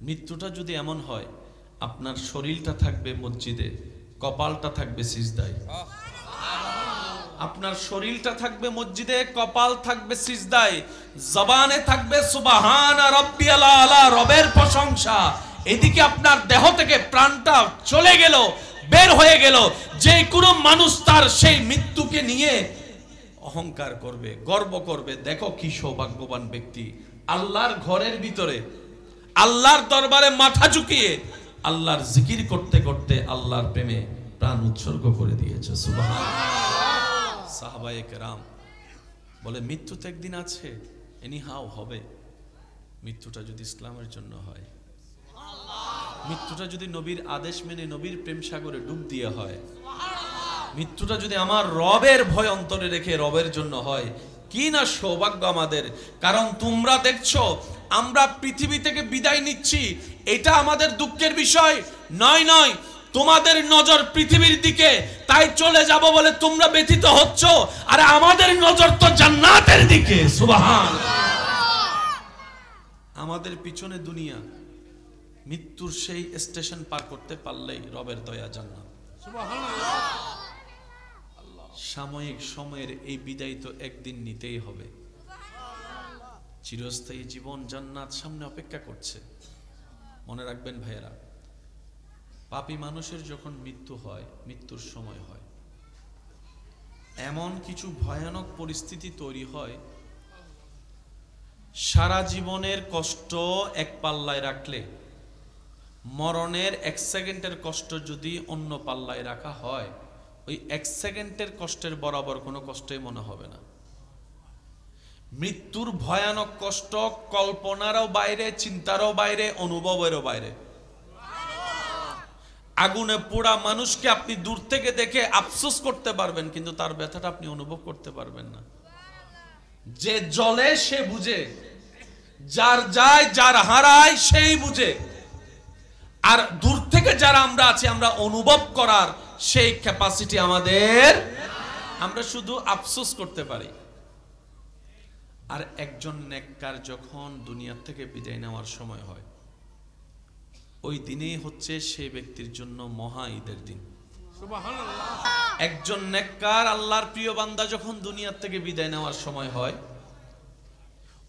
মৃত্যুটা যদি এমন হয় আপনার শরীরটা থাকবে মসজিদে, কপালটা থাকবে সিজদায়। আপনার শরীরটা থাকবে মসজিদে, কপাল থাকবে সিজদায়, জবানে থাকবে সুবহান রাব্বিয়াল আলা, রবের প্রশংসা। এদিকে আপনার দেহ থেকে প্রাণটা চলে গেল, বের হয়ে গেল। যে কোনো মানুষ তার সেই মৃত্যুকে নিয়ে অহংকার করবে, গর্ব করবে। দেখো কি সৌভাগ্যবান ব্যক্তি, আল্লাহর ঘরের ভিতরে আল্লাহর দরবারে মাথা ঝুঁকিয়ে আল্লাহর জিকির করতে করতে আল্লাহর প্রেমে প্রাণ উৎসর্গ করে দিয়েছে। সুবহানাল্লাহ। সাহাবায়ে কেরাম বলে মৃত্যু তো একদিন আছে, এনিহাও হবে। মৃত্যুটা যদি ইসলামের জন্য হয়, মৃত্যুটা যদি নবীর আদেশ মেনে নবীর প্রেম সাগরে ডুব দিয়ে হয়, মৃত্যুটা যদি আমার রবের ভয় অন্তরে রেখে রবের জন্য হয়, কি না সৌভাগ্য আমাদের। কারণ তোমরা দেখছো আমরা পৃথিবী থেকে বিদায় নিচ্ছি, এটা আমাদের দুঃখের বিষয় নয়। নয়, তোমাদের নজর পৃথিবীর দিকে, তাই চলে যাব বলে তোমরা ব্যথিত হচ্ছ, আর আমাদের নজর তো জান্নাতের দিকে। সুবহানাল্লাহ। আমাদের পিছনে দুনিয়া, মৃত্যুর সেই স্টেশন পার করতে পারলেই রবের দয়া, জান্নাত। সুবহানাল্লাহ। সাময়িক সময়ের এই বিদায় তো একদিন নিতেই হবে। চিরস্থায়ী জীবন জান্নাত সামনে অপেক্ষা করছে। মনে রাখবেন ভাইয়েরা, পাপী মানুষের যখন মৃত্যু হয়, মৃত্যুর সময় হয়, এমন কিছু ভয়ানক পরিস্থিতি তৈরি হয়, সারা জীবনের কষ্ট এক পাল্লায় রাখলে মরণের এক সেকেন্ডের কষ্ট যদি অন্য পাল্লায় রাখা হয়, ওই এক সেকেন্ডের কষ্টের বরাবর কোনো কষ্টই মনে হবে না। মৃত্যুর ভয়ানক কষ্ট কল্পনারও বাইরে, চিন্তারও বাইরে, অনুভবেরও বাইরে। আগুনে পোড়া মানুষকে আপনি দূর থেকে দেখে আফসোস করতে পারবেন, কিন্তু তার ব্যথাটা আপনি অনুভব করতে পারবেন না। যে জ্বলে সে বুঝে, যার যায় যার হারায় সেই বুঝে। আর দূর থেকে যারা আমরা আছি, আমরা অনুভব করার সেই ক্যাপাসিটি আমাদের, আমরা শুধু আফসোস করতে পারি। আর একজন নেককার যখন দুনিয়া থেকে বিদায় নেওয়ার সময় হয়, ওই দিনেই হচ্ছে সেই ব্যক্তির জন্য মহা ঈদের দিন। সুবহানাল্লাহ। একজন নেককার আল্লাহর প্রিয় বান্দা যখন দুনিয়া থেকে বিদায় নেওয়ার সময় হয়,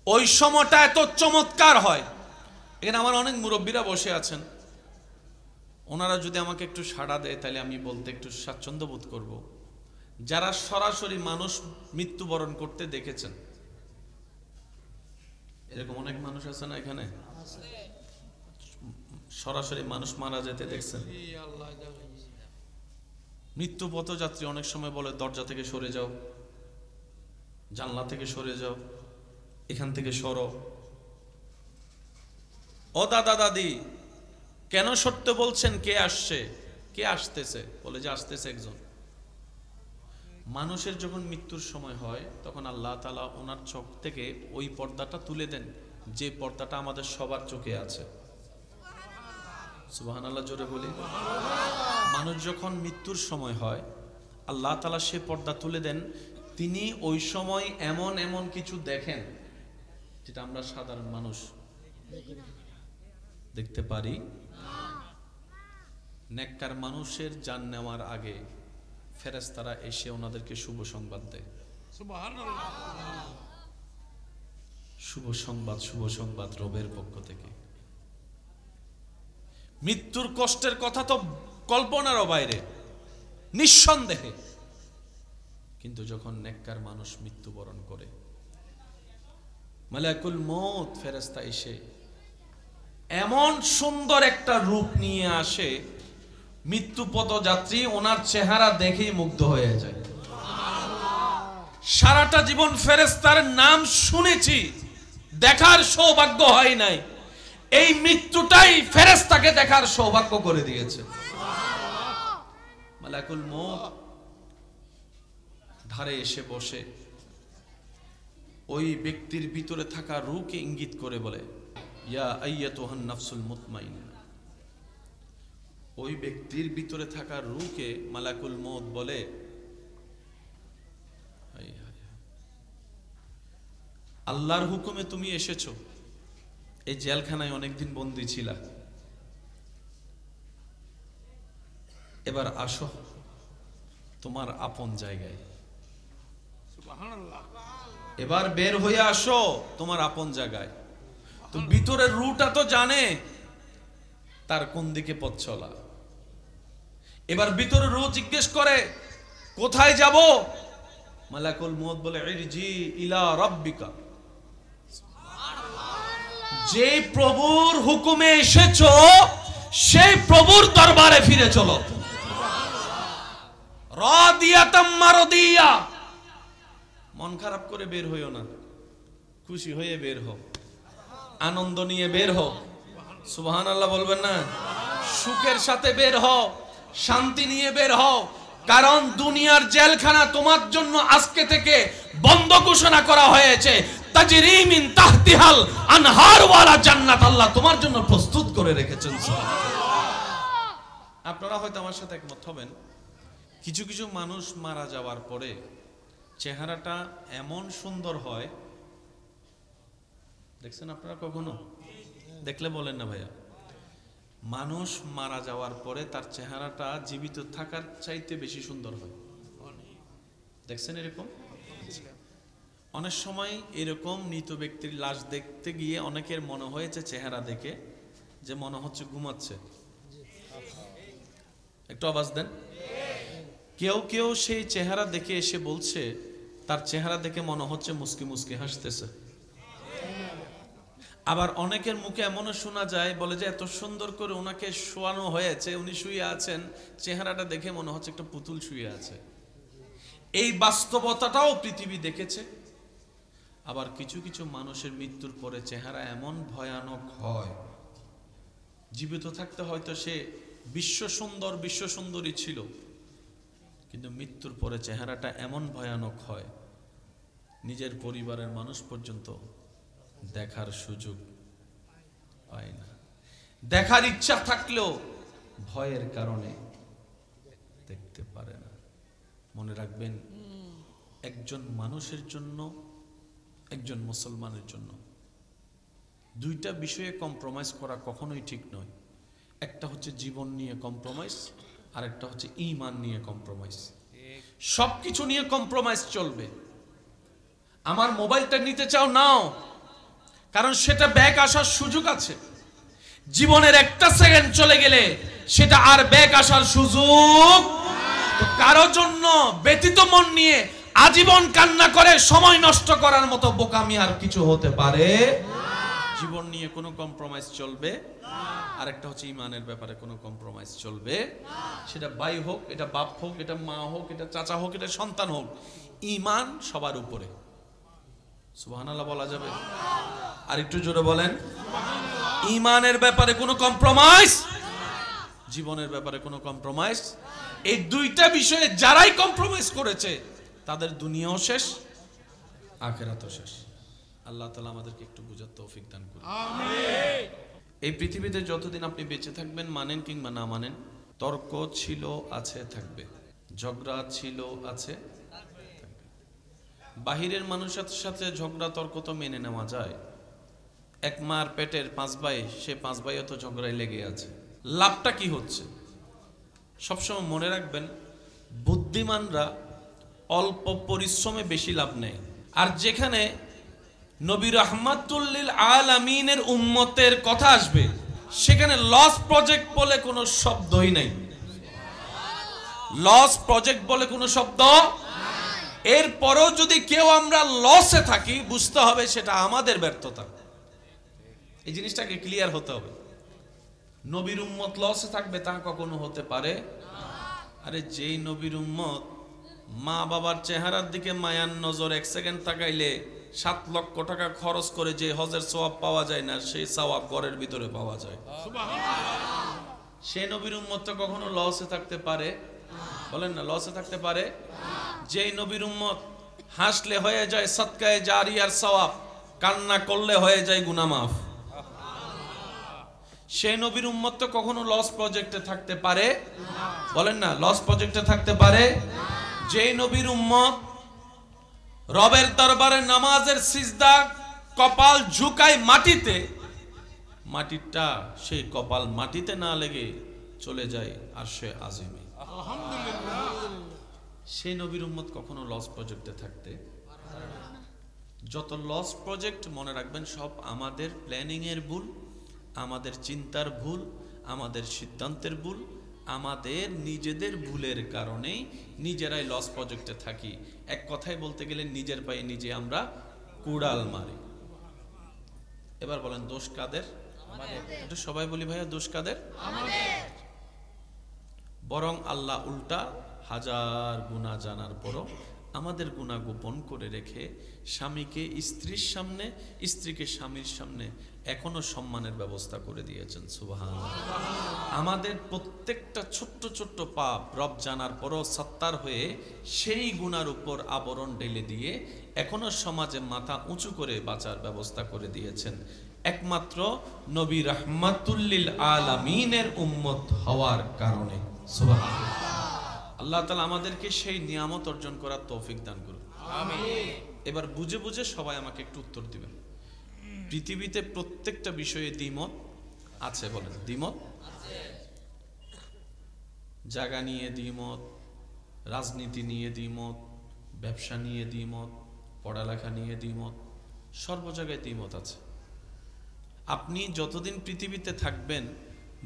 ওই সময়টা এত চমৎকার হয়। এখানে আমার অনেক মুরব্বীরা বসে আছেন, ওনারা যদি আমাকে একটু সাড়া দেয় তাহলে আমি বলতে একটু স্বাচ্ছন্দ্য বোধ করব। যারা সরাসরি মানুষ মৃত্যুবরণ করতে দেখেছেন, এরকম অনেক মানুষ আছে না এখানে, সরাসরি মানুষ মারা যেতে দেখছেন। মৃত্যু পথযাত্রী অনেক সময় বলে দরজা থেকে সরে যাও, জানলা থেকে সরে যাও, এখান থেকে সরো। ও দাদা দাদি, কেন সরতে বলছেন? কে আসছে, কে আসতেছে? বলে যে আসতেছে একজন। মানুষের যখন মৃত্যুর সময় হয়, তখন আল্লাহ তাআলা ওনার চোখ থেকে ওই পর্দাটা তুলে দেন, যে পর্দাটা আমাদের সবার চোখে আছে। সুবহানাল্লাহ, জোরে বলি। মানুষ যখন মৃত্যুর সময় হয়, আল্লাহ তাআলা সে পর্দা তুলে দেন। তিনি ওই সময় এমন এমন কিছু দেখেন যেটা আমরা সাধারণ মানুষ দেখতে পারি। নেককার মানুষের জান নেওয়ার আগে ফেরেশতারা এসে ওনাদেরকে শুভ সংবাদ দেয়। সুবহানাল্লাহ। শুভ সংবাদ, শুভ সংবাদ রবের পক্ষ থেকে। মৃত্যুর কষ্টের কথা তো কল্পনারও বাইরে, নিঃসন্দেহে। কিন্তু যখন নেককার মানুষ মৃত্যুবরণ করে, মালাকুল মউত ফেরেশতা এসে এমন সুন্দর একটা রূপ নিয়ে আসে, মৃত্যু পথযাত্রী ওনার চেহারা দেখেই মুগ্ধ হয়ে যায়। সারাটা জীবন ফেরেশতার নাম শুনেছি, দেখার সৌভাগ্য হয় নাই। এই মৃত্যুটাই ফেরেশতাকে দেখার সৌভাগ্য করে দিয়েছে। মালাকুল মউত ধারে এসে বসে ওই ব্যক্তির ভিতরে থাকা রূহকে ইঙ্গিত করে বলে, ইয়া আইয়াতুহান নাফসুল মুতমাইন্না। ওই ব্যক্তির ভিতরে থাকা রূহকে মালাকুল মউত বলে, আল্লাহর হুকুমে তুমি এসেছো, এই জেলখানায় অনেকদিন বন্দী ছিলা, এবার আসো তোমার আপন জায়গায়। এবার বের হয়ে আসো তোমার আপন জায়গায়। তো ভিতরের রুটা তো জানে তার কোন দিকে পথ চলা। এবার ভিতরের রু জিজ্ঞেস করে কোথায় যাব? মালাকুল মউত বলে ইরজি ইলা রাব্বিকা, যে প্রভুর হুকুমে এসেছো সেই প্রভুর দরবারে ফিরে চলো। রাদিয়াতাম মারদিয়া, মন খারাপ করে বের হইও না, খুশি হয়ে বের হও, আনন্দ নিয়ে বের হও। সুবহানাল্লাহ বলবেন না? সুখের সাথে বের হও, শান্তি নিয়ে বের হও। কারণ দুনিয়ার জেলখানা তোমার জন্য আজকে থেকে বন্ধ ঘোষণা করা হয়েছে। তাজরি মিন তাহতিহাল আনহার ওয়ালা জান্নাত আল্লাহ তোমার জন্য প্রস্তুত করে রেখেছেন। আপনারা হয়তো আমার সাথে একমত হবেন, কিছু কিছু মানুষ মারা যাওয়ার পরে চেহারাটা এমন সুন্দর হয়, দেখছেন আপনারা কখনো? দেখলে বলেন না ভাইয়া? মানুষ মারা যাওয়ার পরে তার চেহারাটা জীবিত থাকার চাইতে বেশি সুন্দর হয়, দেখছেন এরকম? অনেক সময় এরকম মৃত ব্যক্তির লাশ দেখতে গিয়ে অনেকের মনে হয়েছে চেহারা দেখে যে মনে হচ্ছে ঘুমাচ্ছে। একটু আওয়াজ দেন। কেউ কেউ সেই চেহারা দেখে এসে বলছে তার চেহারা দেখে মনে হচ্ছে মুস্কি মুস্কি হাসতেছে। আবার অনেকের মুখে এমনও শোনা যায়, বলে যে এত সুন্দর করে ওনাকে শোয়ানো হয়েছে, উনি শুয়ে আছেন, চেহারাটা দেখে মনে হচ্ছে একটা পুতুল শুয়ে আছে। এই বাস্তবতাটাও পৃথিবী দেখেছে। আবার কিছু কিছু মানুষের মৃত্যুর পরে চেহারা এমন ভয়ানক হয়, জীবিত থাকতে হয়তো সে বিশ্ব সুন্দরী ছিল, কিন্তু মৃত্যুর পরে চেহারাটা এমন ভয়ানক হয় নিজের পরিবারের মানুষ পর্যন্ত দেখার সুযোগ পায় না। দেখার ইচ্ছা থাকলেও ভয়ের কারণে দেখতে পারে না। মনে রাখবেন, একজন মানুষের জন্য, একজন মুসলমানের জন্য দুইটা বিষয়ে কম্প্রোমাইজ করা কখনোই ঠিক নয়। একটা হচ্ছে জীবন নিয়ে কম্প্রোমাইজ, আর একটা হচ্ছে ঈমান নিয়ে কম্প্রোমাইজ। সবকিছু নিয়ে কম্প্রোমাইজ চলবে। আমার মোবাইলটা নিতে চাও নাও, কারণ সেটা ব্যাক আসার সুযোগ আছে। জীবনের একটা সেকেন্ড চলে গেলে সেটা আর ব্যাক আসার সুযোগ। তো কারো জন্য ব্যতীত মন নিয়ে আজীবন কান্না করে সময় নষ্ট করার মতো বোকামি আর কিছু হতে পারে। জীবন নিয়ে কোনো কম্প্রোমাইজ চলবে। আর একটা হচ্ছে ঈমানের ব্যাপারে কোনো কম্প্রোমাইজ চলবে। সেটা ভাই হোক, এটা বাপ হোক, এটা মা হোক, এটা চাচা হোক, এটা সন্তান হোক, ঈমান সবার উপরে। সুবহানাল্লাহ বলা যাবে? আর একটু জোরে বলেন। ঈমানের ব্যাপারে কোনো কম্প্রোমাইজ, জীবনের ব্যাপারে কোনো কম্প্রোমাইজ। এই দুইটা বিষয়ে যারাই কম্প্রোমাইজ করেছে তাদের দুনিয়াও শেষ, আখিরাতও শেষ। আল্লাহ তাআলা আমাদেরকে একটু বুঝার তৌফিক দান করুন। আমিন। এই পৃথিবীতে যতদিন আপনি বেঁচে থাকবেন, মানেন কিংবা না মানেন, তর্ক ছিল, আছে, থাকবে। ঝগড়া ছিল, আছে, থাকবে। বাহিরের মানুষের সাথে ঝগড়া তর্ক তো মেনে নেওয়া যায়। এক মার পেটের 5 ভাই, সে 5 ভাইও তো ঝগড়ায় লেগে আছে। লাভটা কি হচ্ছে? সবসময় মনে রাখবেন, বুদ্ধিমানরা অল্প পরিশ্রমে বেশি লাভ নেয়। আর যেখানে নবী রাহমাতুল লিল আলামিনের উম্মতের কথা আসবে, সেখানে লস প্রজেক্ট বলে কোনো শব্দই নাই। লস প্রজেক্ট বলে কোনো শব্দ নাই। এরপরও যদি কেউ আমরা লসে থাকি, বুঝতে হবে সেটা আমাদের ব্যর্থতা। এই জিনিসটাকে ক্লিয়ার হতে হবে। নবীর উম্মত লসে থাকবে তা কখনো হতে পারে? আরে যেই নবীর উম্মত মা বাবার চেহারার দিকে মায়ার নজর 1 সেকেন্ড তাকাইলে 7 লক্ষ টাকা খরচ করে যে হজের সওয়াব পাওয়া যায় না, সেই সওয়াব ঘরের ভিতরে পাওয়া যায়। সেই নবীর উম্মত তো কখনো লসে থাকতে পারে? বলেন না, লসে থাকতে পারে? যেই নবীর উম্মত হাসলে হয়ে যায় সদকায়ে জারিয়ার সওয়াব, কান্না করলে হয়ে যায় গুনাহ মাফ, সেই নবীর উম্মত তো কখনো লস প্রজেক্টে থাকতে পারে? বলেন না, লস প্রজেক্টে থাকতে পারে? যেই নবীর উম্মত রবের দরবারে নামাজের সিজদা কপাল ঝুঁকায় মাটিতে, মাটিটা সেই কপাল মাটিতে না লেগে চলে যায় আরশে আজিমে। সেই নবীর উম্মত কখনো লস প্রজেক্টে থাকতে, যত লস প্রজেক্ট মনে রাখবেন সব আমাদের প্ল্যানিং এর ভুল, আমাদের চিন্তার ভুল, আমাদের সিদ্ধান্তের ভুল, আমাদের নিজেদের ভুলের কারণেই নিজেরাই লস প্রজেক্টে থাকি। এক কথায় বলতে গেলে নিজের পায়ে নিজে আমরা কুড়াল মারি। এবার বলেন দোষ কাদের? একটু সবাই বলি ভাইয়া, দোষ কাদের? বরং আল্লাহ উল্টা হাজার গুনাহ জানার পরও আমাদের গুনাহ গোপন করে রেখে স্বামীকে স্ত্রীর সামনে, স্ত্রীকে স্বামীর সামনে এখনো সম্মানের ব্যবস্থা করে দিয়েছেন। সুবহানাল্লাহ। আমাদের প্রত্যেকটা ছোট্ট ছোট্ট পাপ রব জানার পরও সত্তার হয়ে সেই গুনার উপর আবরণ ঢেলে দিয়ে এখনো সমাজে মাথা উঁচু করে বাঁচার ব্যবস্থা করে দিয়েছেন একমাত্র নবী রাহমাতুল্লিল আলামিনের উম্মত হওয়ার কারণে। সুবহানাল্লাহ। আল্লাহ তাআলা আমাদেরকে সেই নিয়ামত অর্জন করার তৌফিক দান করুন। আমিন। এবার বুঝে বুঝে সবাই আমাকে একটু উত্তর দিবেন। পৃথিবীতে প্রত্যেকটা বিষয়ে দ্বিমত আছে, বলেন দ্বিমত আছে। জায়গা নিয়ে দ্বিমত, রাজনীতি নিয়ে দ্বিমত, ব্যবসা নিয়ে দ্বিমত, পড়ালেখা নিয়ে দ্বিমত, সর্ব জায়গায় দ্বিমত আছে। আপনি যতদিন পৃথিবীতে থাকবেন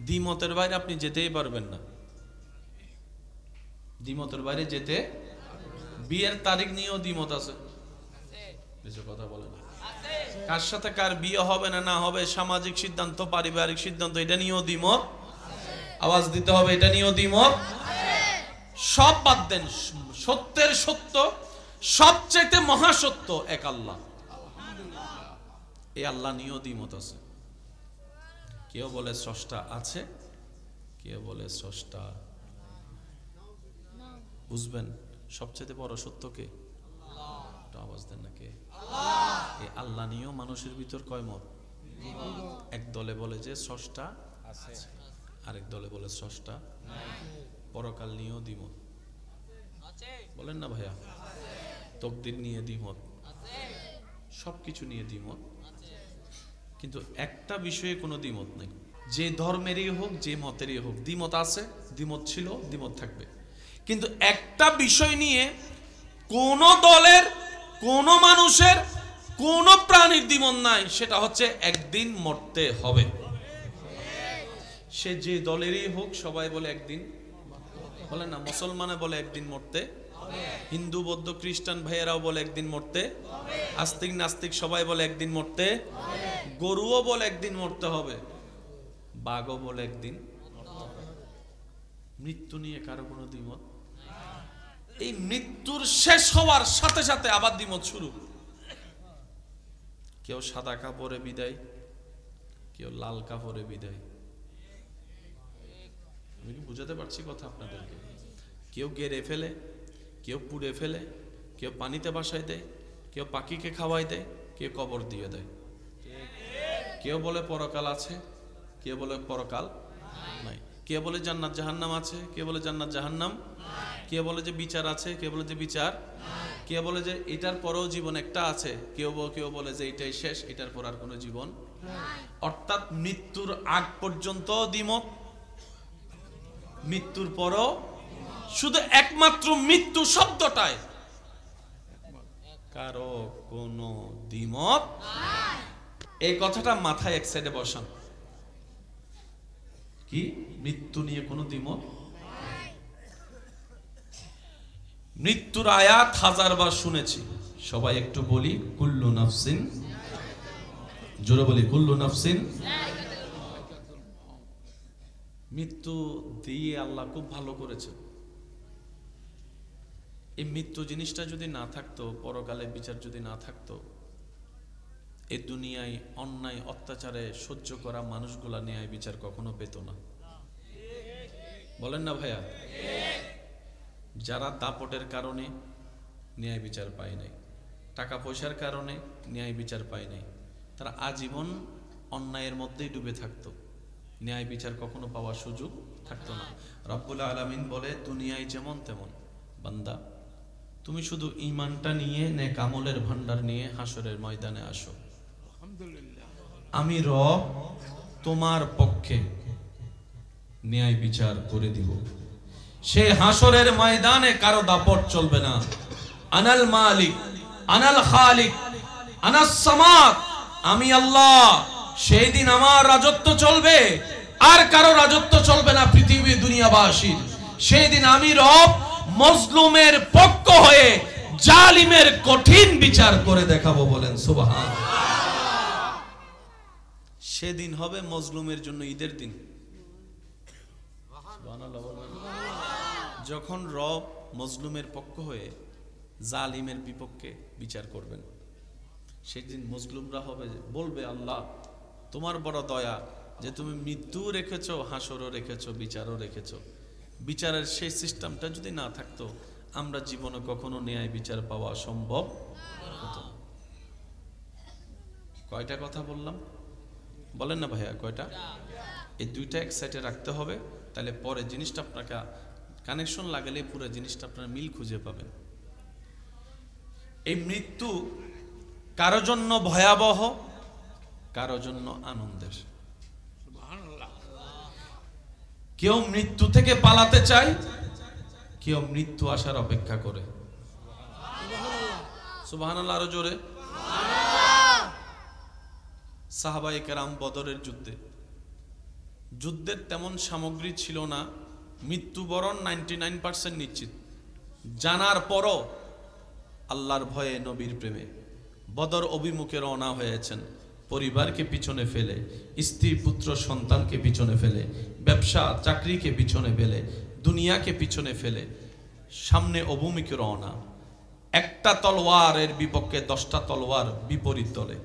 দ্বিমতের বাইরে আপনি যেতেই পারবেন না। দ্বিমতের বাইরে যেতে, বিয়ের তারিখ নিয়েও দ্বিমত আছে, কিছু কথা বলে না। কার সাথে কার বিয়ে হবে না না হবে, সামাজিক সিদ্ধান্ত, পারিবারিক সিদ্ধান্ত, এটা নিয়েও দ্বিমত। আওয়াজ দিতে হবে, এটা নিয়েও দ্বিমত। সব বাদ দেন, সত্যের সত্য, সবচেয়ে মহাসত্য এক আল্লাহ, এই আল্লাহ নিয়েও দ্বিমত আছে। কেউ বলে স্রষ্টা আছে, কেউ বলে স্রষ্টা। বুঝবেন সবচেয়ে বড় সত্য কে? আওয়াজ দেন না কে? এই আল্লাহ নিয়েও মানুষের ভিতর কয় মত? এক দলে বলে যে স্রষ্টা আছে, আরেক দলে বলে স্রষ্টা নাই। পরকাল নিয়েও দ্বিমত, বলেন না ভাইয়া? তকদির নিয়ে দ্বিমত, সবকিছু নিয়ে দ্বিমত, কিন্তু একটা বিষয়ে কোনো দ্বিমত নেই। যে ধর্মেরই হোক, যে মতেরই হোক, দ্বিমত আছে, দ্বিমত ছিল, দ্বিমত থাকবে। কিন্তু একটা বিষয় নিয়ে কোন দলের, কোন মানুষের, কোন প্রাণীর দ্বিমত নাই, সেটা হচ্ছে একদিন মরতে হবে। সে যে দলেরই হোক, সবাই বলে একদিন, বলে না? মুসলমানে বলে একদিন মরতে, হিন্দু বৌদ্ধ খ্রিস্টান ভাইয়েরাও বলে একদিন মরতে, আস্তিক নাস্তিক সবাই বলে একদিন মরতে, গরুও বলে একদিন মরতে হবে, বাঘও বলে একদিন। মৃত্যু নিয়ে কারো কোনো দ্বিমত? এই মৃত্যুর শেষ হওয়ার সাথে সাথে আবার দ্বিমত শুরু। কেউ সাদা কাপড়ে বিদায়, কেউ লাল কাপড়ে বিদায়। আমি কি বুঝাতে পারছি কথা আপনাদেরকে? কেউ গেড়ে ফেলে, কেউ পুড়ে ফেলে, কেউ পানিতে ভাসায় দেয়, কেউ পাখিকে খাওয়াই দেয়, কেউ কবর দিয়ে দেয়। কেউ বলে পরকাল আছে, কেউ বলে পরকাল নাই। কে বলে জান্নাত জাহান্নাম আছে, কে বলে জান্নাত জাহান্নাম, কে বলে যে বিচার আছে, কে বলে যে বিচার, কে বলে যে এটার পরেও জীবন একটা আছে, কেউ বলে যে এটাই শেষ, এটার পর আর কোনো জীবন। অর্থাৎ মৃত্যুর আগ পর্যন্ত দ্বিমত, মৃত্যুর পরও শুধু একমাত্র মৃত্যু শব্দটায় কারো কোনো দ্বিমত। এই কথাটা মাথায় এক সাইডে বসান। কি মৃত্যু নিয়ে কোনো দ্বিমত? মৃত্যুর আয়াত হাজারবার শুনেছি, সবাই একটু বলি কুল্লু নাফসিন, জোরে বলি কুল্লু নাফসিন। মৃত্যু দিয়ে আল্লাহ খুব ভালো করেছে। এই মৃত্যু জিনিসটা যদি না থাকতো, পরকালে বিচার যদি না থাকতো, এই দুনিয়ায় অন্যায় অত্যাচারে সহ্য করা মানুষগুলা ন্যায় বিচার কখনো পেত না। বলেন না ভাইয়া? যারা দাপটের কারণে ন্যায় বিচার পায় নাই, টাকা পয়সার কারণে ন্যায় বিচার পায় নাই, তারা আজীবন অন্যায়ের মধ্যেই ডুবে থাকতো, ন্যায় বিচার কখনো পাওয়ার সুযোগ থাকতো না। রব্বুল আলামিন বলে দুনিয়ায় যেমন তেমন, বান্দা তুমি শুধু ঈমানটা নিয়ে, নেক আমলের ভান্ডার নিয়ে হাসরের ময়দানে আসো। আমি রব তোমার পক্ষে ন্যায় বিচার করে দিব। সে হাসরের ময়দানে কারো দাপট চলবে না। আনাল মালিক আনাল খালিক আনাস সামাদ, আমি আল্লাহ। সেই দিন আমার রাজত্ব চলবে, আর কারো রাজত্ব চলবে না পৃথিবী দুনিয়াবাসীর। সেই দিন আমি রব মজলুমের পক্ষ হয়ে জালিমের কঠিন বিচার করে দেখাবো। বলেন সুবহানাল্লাহ। সেদিন হবে মজলুমের জন্য ঈদের দিন। সুবহানাল্লাহ বলবেন। যখন রব মজলুমের পক্ষ হয়ে জালিমের বিপক্ষে বিচার করবেন, সেদিন মজলুমরা হবে বলবে, আল্লাহ তোমার বড় দয়া যে তুমি মৃত্যু রেখেছো, হাসরও রেখেছো, বিচারও রেখেছো। বিচারের সেই সিস্টেমটা যদি না থাকতো, আমরা জীবনে কখনো ন্যায় বিচার পাওয়া সম্ভব হতো না। কয়টা কথা বললাম বলেন না ভাইয়া, কয়টা? এই দুইটা এক সাইডে রাখতে হবে, তাহলে পরে জিনিসটা আপনাকে কানেকশন লাগালে পুরো জিনিসটা আপনারা মিল খুঁজে পাবেন। এই মৃত্যু কারো জন্য ভয়াবহ, কারো জন্য আনন্দের। কেউ মৃত্যু থেকে পালাতে চায়, কেউ মৃত্যু আসার অপেক্ষা করে। সুবহানাল্লাহ, আরো জোরে। সাহাবায়ে কেরাম বদরের যুদ্ধের তেমন সামগ্রী ছিল না, মৃত্যুবরণ 99% নিশ্চিত। জানার পরও আল্লাহর ভয়ে, নবীর প্রেমে বদর অভিমুখে রওনা হয়েছেন। পরিবারকে পিছনে ফেলে, স্ত্রী পুত্র সন্তানকে পিছনে ফেলে, ব্যবসা চাকরিকে পিছনে ফেলে, দুনিয়াকে পিছনে ফেলে সামনে অভিমুখে রওনা। একটা তলোয়ারের বিপক্ষে 10টা তলোয়ার বিপরীত দলে।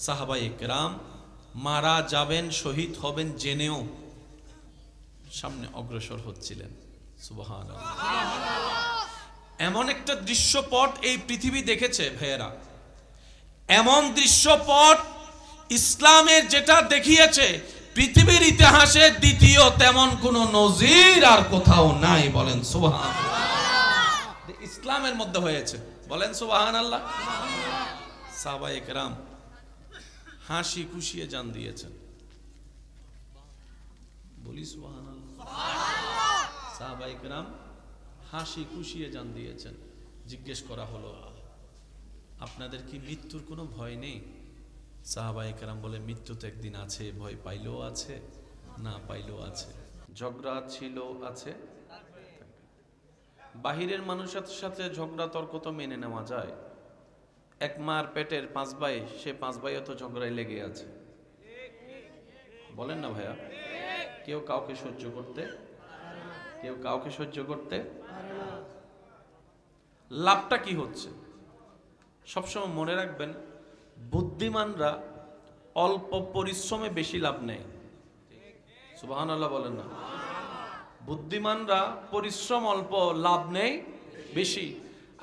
সাহাবায়ে কেরাম মারা যাবেন, শহীদ হবেন জেনেও সামনে অগ্রসর হচ্ছিলেন। সুবহানাল্লাহ। এমন একটা দৃশ্যপট এই পৃথিবী দেখেছে ভাইয়েরা, এমন দৃশ্যপট ইসলামের যেটা দেখিয়েছে পৃথিবীর ইতিহাসে দ্বিতীয় তেমন কোন নজির আর কোথাও নাই। বলেন সুবহানাল্লাহ। ইসলামের মধ্যে হয়েছে। বলেন সুবহানাল্লাহ। সাহাবায়ে কেরাম হাসি খুশিয়ে জান দিয়েছেন। বলি সুবহানাল্লাহ। সাহাবায়ে কেরাম হাসি খুশিয়ে জান দিয়েছেন। জিজ্ঞেস করা হলো, আপনাদের কি মৃত্যুর কোনো ভয় নেই? সাহাবায়ে কেরাম বলে, মৃত্যু তো একদিন আছে, ভয় পাইলেও আছে, না পাইলেও আছে। ঝগড়া ছিল, আছে। বাহিরের মানুষের সাথে ঝগড়া তর্ক তো মেনে নেওয়া যায়। এক মার পেটের 5 ভাই, সে 5 ভাইও তো ঝগড়ায় লেগে আছে। বলেন না ভাইয়া? কেউ কাউকে সহ্য করতে, কেউ কাউকে সহ্য করতে। লাভটা কি হচ্ছে? সবসময় মনে রাখবেন, বুদ্ধিমানরা অল্প পরিশ্রমে বেশি লাভ নেয়। সুবহানাল্লাহ বলেন না? বুদ্ধিমানরা পরিশ্রম অল্প, লাভ নেই বেশি।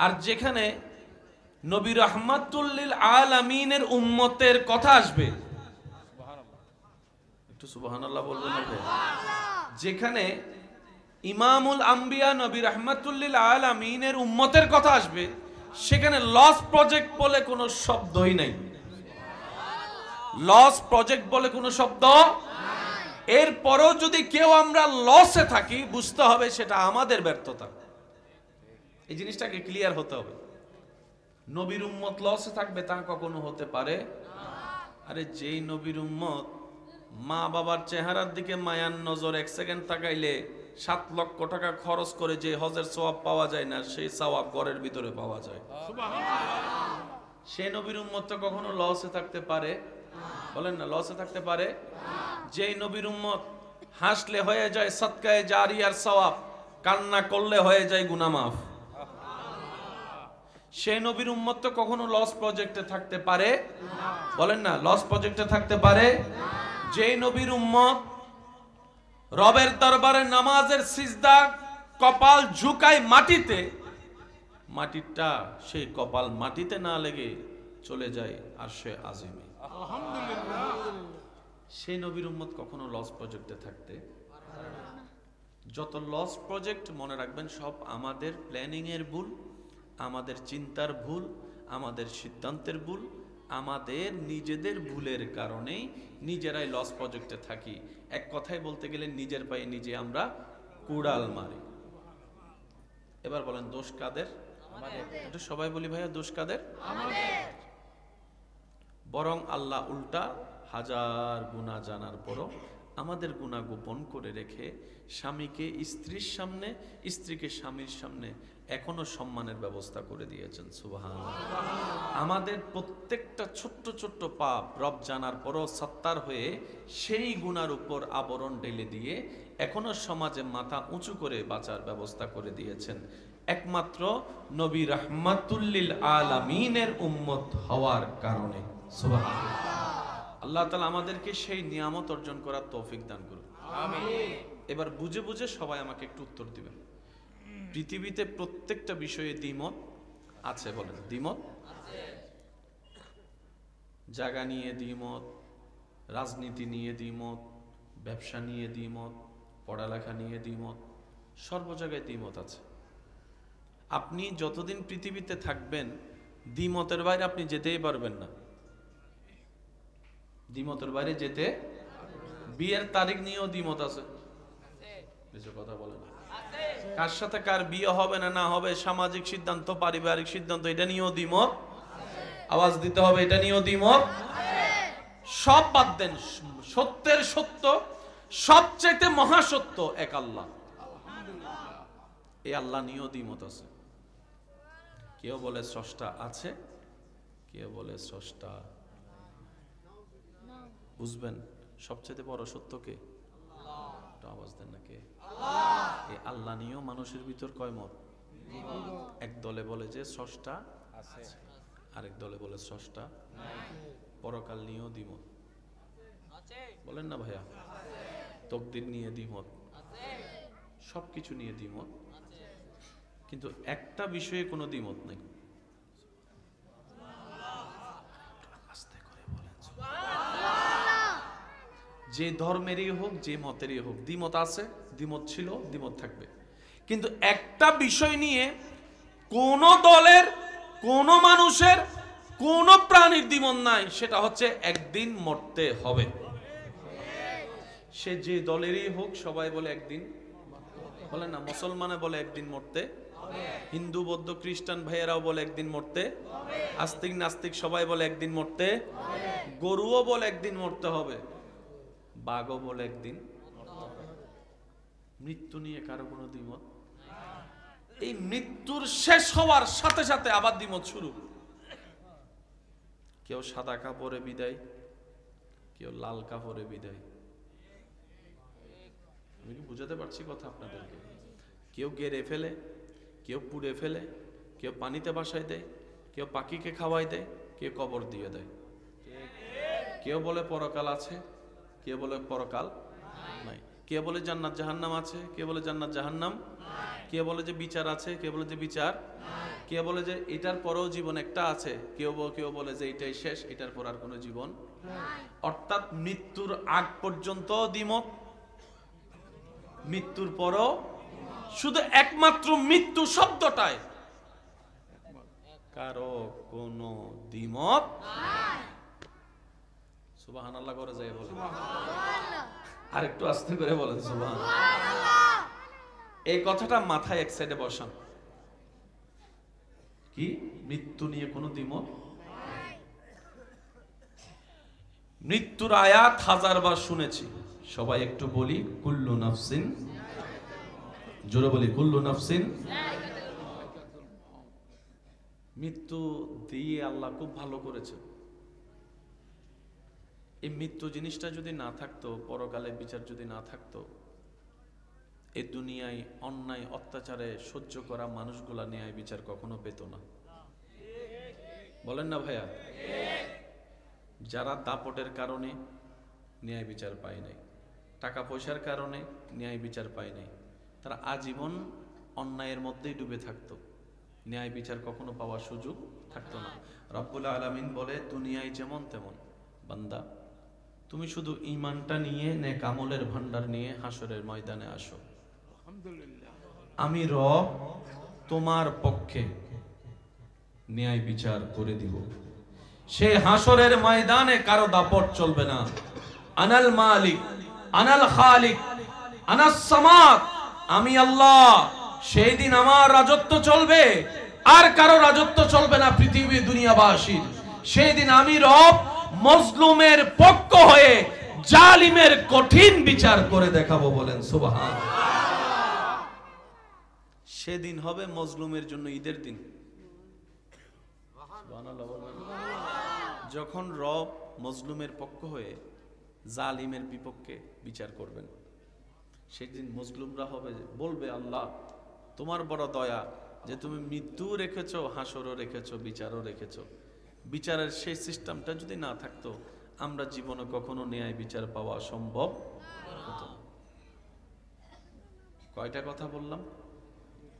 আর যেখানে নবী রাহমাতুল লিল আলামিনের উম্মতের কথা আসবে, একটু সুবহানাল্লাহ বলবেন না? যেখানে ইমামুল আম্বিয়া নবী রাহমাতুল লিল আলামিনের উম্মতের কথা আসবে, সেখানে লস প্রজেক্ট বলে কোনো শব্দই নাই। লস প্রজেক্ট বলে কোনো শব্দ। এরপরও যদি কেউ আমরা লসে থাকি, বুঝতে হবে সেটা আমাদের ব্যর্থতা। এই জিনিসটাকে ক্লিয়ার হতে হবে। নবীর উম্মত লসে থাকবে তা কখনো হতে পারে? আরে যেই নবীর উম্মত মা বাবার চেহারার দিকে মায়ার নজর 1 সেকেন্ড তাকাইলে 7 লক্ষ টাকা খরচ করে যে হজের সওয়াব পাওয়া যায় না, সেই সওয়াব ঘরের ভিতরে পাওয়া যায়। সে নবীর উম্মত তো কখনো লসে থাকতে পারে? বলেন না, লসে থাকতে পারে? যেই নবীর উম্মত হাসলে হয়ে যায় সদকায়ে জারিয়ার সওয়াব, কান্না করলে হয়ে যায় গুনাহ মাফ, সেই নবীর উম্মত তো কখনো লস প্রজেক্টে থাকতে পারে? বলেন না, লস প্রজেক্টে থাকতে পারে? যেই নবীর উম্মত রবের দরবারে নামাজের সিজদা কপাল ঝুঁকায় মাটিতে, মাটিটা সেই কপাল মাটিতে না লেগে চলে যায় আরশে আজিমে। আলহামদুলিল্লাহ। সেই নবীর উম্মত কখনো লস প্রজেক্টে থাকতে পারে না। যত লস প্রজেক্ট মনে রাখবেন, সব আমাদের প্ল্যানিং এর ভুল, আমাদের চিন্তার ভুল, আমাদের সিদ্ধান্তের ভুল, আমাদের নিজেদের ভুলের কারণেই নিজেরাই লস প্রজেক্টে থাকি। এক কথায় বলতে গেলে নিজের পায়ে নিজে আমরা কুড়াল মারি। এবার বলেন দোষ কাদের? এটা সবাই বলি ভাইয়া, দোষ কাদের? বরং আল্লাহ উল্টা হাজার গুনাহ জানার পরও আমাদের গুনাহ গোপন করে রেখে স্বামীকে স্ত্রীর সামনে, স্ত্রীকে স্বামীর সামনে এখনো সম্মানের ব্যবস্থা করে দিয়েছেন। সুবহানাল্লাহ। আমাদের প্রত্যেকটা ছোট্ট ছোট্ট পাপ রব জানার পরও সত্তার হয়ে সেই গুনার উপর আবরণ ঢেলে দিয়ে এখনো সমাজে মাথা উঁচু করে বাঁচার ব্যবস্থা করে দিয়েছেন একমাত্র নবী রাহমাতুল্লিল আলামিনের উম্মত হওয়ার কারণে। সুবহানাল্লাহ। আল্লাহ তাআলা আমাদেরকে সেই নিয়ামত অর্জন করার তৌফিক দান করুন। আমিন। এবার বুঝে বুঝে সবাই আমাকে একটু উত্তর দিবেন। পৃথিবীতে প্রত্যেকটা বিষয়ে দ্বিমত আছে, বলেন দ্বিমত আছে। জায়গা নিয়ে দ্বিমত, রাজনীতি নিয়ে দ্বিমত, ব্যবসা নিয়ে দ্বিমত, পড়ালেখা নিয়ে দ্বিমত, সর্ব জায়গায় দ্বিমত আছে। আপনি যতদিন পৃথিবীতে থাকবেন দ্বিমতের বাইরে আপনি যেতেই পারবেন না। দ্বিমতের বাইরে যেতে, বিয়ের তারিখ নিয়েও দ্বিমত আছে, কিছু কথা বলেন। কার সাথে কার বিয়ে হবে না না হবে, সামাজিক সিদ্ধান্ত, পারিবারিক সিদ্ধান্ত, এটা নিয়েও দ্বিমত। আওয়াজ দিতে হবে, এটা নিয়েও দ্বিমত। সব বাদ দেন, সত্যের সত্য, সবচেয়ে মহাসত্য এক আল্লাহ, এই আল্লাহ নিয়েও দ্বিমত আছে। কেউ বলে স্রষ্টা আছে, কেউ বলে স্রষ্টা। বুঝবেন সবচেয়ে বড় সত্য কে? আওয়াজ দেন না কে? এই আল্লাহ নিয়েও মানুষের ভিতর কয় মত? এক দলে বলে যে স্রষ্টা আছে, আরেক দলে বলে স্রষ্টা নাই। পরকাল নিয়েও দ্বিমত, বলেন না ভাইয়া? তকদির নিয়ে দ্বিমত, সবকিছু নিয়ে দ্বিমত, কিন্তু একটা বিষয়ে কোনো দ্বিমত নেই। যে ধর্মেরই হোক, যে মতেরই হোক, দ্বিমত আছে, দ্বিমত ছিল, দ্বিমত থাকবে। কিন্তু একটা বিষয় নিয়ে কোন দলের, কোন মানুষের, কোন প্রাণীর দ্বিমত নাই, সেটা হচ্ছে একদিন মরতে হবে। সে যে দলেরই হোক, সবাই বলে একদিন, বলে না মুসলমানে বলে একদিন মরতে, হিন্দু বৌদ্ধ খ্রিস্টান ভাইয়েরাও বলে একদিন মরতে, আস্তিক নাস্তিক সবাই বলে একদিন মরতে, গরুও বলে একদিন মরতে হবে, বাঘও বলে একদিন। মৃত্যু নিয়ে কারো কোনো দ্বিমত? এই মৃত্যুর শেষ হওয়ার সাথে সাথে আবার দ্বিমত শুরু। কেউ সাদা কাপড়ে বিদায়, কেউ লাল কাপড়ে বিদায়। আমি কি বুঝাতে পারছি কথা আপনাদেরকে? কেউ গেড়ে ফেলে, কেউ পুড়ে ফেলে, কেউ পানিতে ভাসায় দেয়, কেউ পাখিকে খাওয়াই দেয়, কেউ কবর দিয়ে দেয়। কেউ বলে পরকাল আছে, কেউ বলে পরকাল নাই, কেউ বলে জান্নাত জাহান্নাম আছে, কেউ বলে জান্নাত জাহান্নাম, কেউ বলে যে বিচার আছে, কেউ বলে যে বিচার, কেউ বলে যে এটার পরেও জীবন একটা আছে, কেউ বলে যে এটাই শেষ, এটার পর আর কোনো জীবন। অর্থাৎ মৃত্যুর আগ পর্যন্ত দ্বিমত, মৃত্যুর পরও শুধু একমাত্র মৃত্যু শব্দটায় কারো কোনো দ্বিমত নাই। সুবহানাল্লাহ করে যায় বলেন, আর একটু আস্তে করে বলেন সুবহানাল্লাহ। এই কথাটা মাথায় এক সাইডে বসান। কি মৃত্যু নিয়ে কোনো দ্বিমত? মৃত্যুর আয়াত হাজারবার শুনেছি, সবাই একটু বলি কুল্লু নাফসিন, জোরে বলি কুল্লু নাফসিন। মৃত্যু দিয়ে আল্লাহ খুব ভালো করেছে। এই মৃত্যু জিনিসটা যদি না থাকতো, পরকালে বিচার যদি না থাকতো, এই দুনিয়ায় অন্যায় অত্যাচারে সহ্য করা মানুষগুলা ন্যায় বিচার কখনো পেত না। বলেন না ভাইয়া? যারা দাপটের কারণে ন্যায় বিচার পায় নাই, টাকা পয়সার কারণে ন্যায় বিচার পায় নাই, তারা আজীবন অন্যায়ের মধ্যেই ডুবে থাকতো, ন্যায় বিচার কখনো পাওয়ার সুযোগ থাকতো না। রব্বুল আলামিন বলে দুনিয়ায় যেমন তেমন, বান্দা তুমি শুধু ঈমানটা নিয়ে, নেক আমলের ভান্ডার নিয়ে হাসরের ময়দানে আসো, আমি রব তোমার পক্ষে ন্যায় বিচার করে দিব। সেই হাসরের ময়দানে কারো দাপট চলবে না। আনাল মালিক, আনাল খালিক, আনাস সামাদ, আমি আল্লাহ। সেই দিন আমার রাজত্ব চলবে, আর কারো রাজত্ব চলবে না পৃথিবী দুনিয়াবাসীর। সেই দিন আমি রব মজলুমের পক্ষ হয়ে জালিমের কঠিন বিচার করে দেখাবো। বলেন সুবহানাল্লাহ। সেদিন হবে মজলুমের জন্য ঈদের দিন। যখন রব মজলুমের পক্ষ হয়ে জালিমের বিপক্ষে বিচার করবেন, সেদিন মজলুমরা হবে বলবে, আল্লাহ তোমার বড় দয়া যে তুমি মৃত্যু রেখেছো, হাসরও রেখেছো, বিচারও রেখেছো। বিচারের সেই সিস্টেমটা যদি না থাকতো, আমরা জীবনে কখনো ন্যায় বিচার পাওয়া সম্ভব হতো না। কয়টা কথা বললাম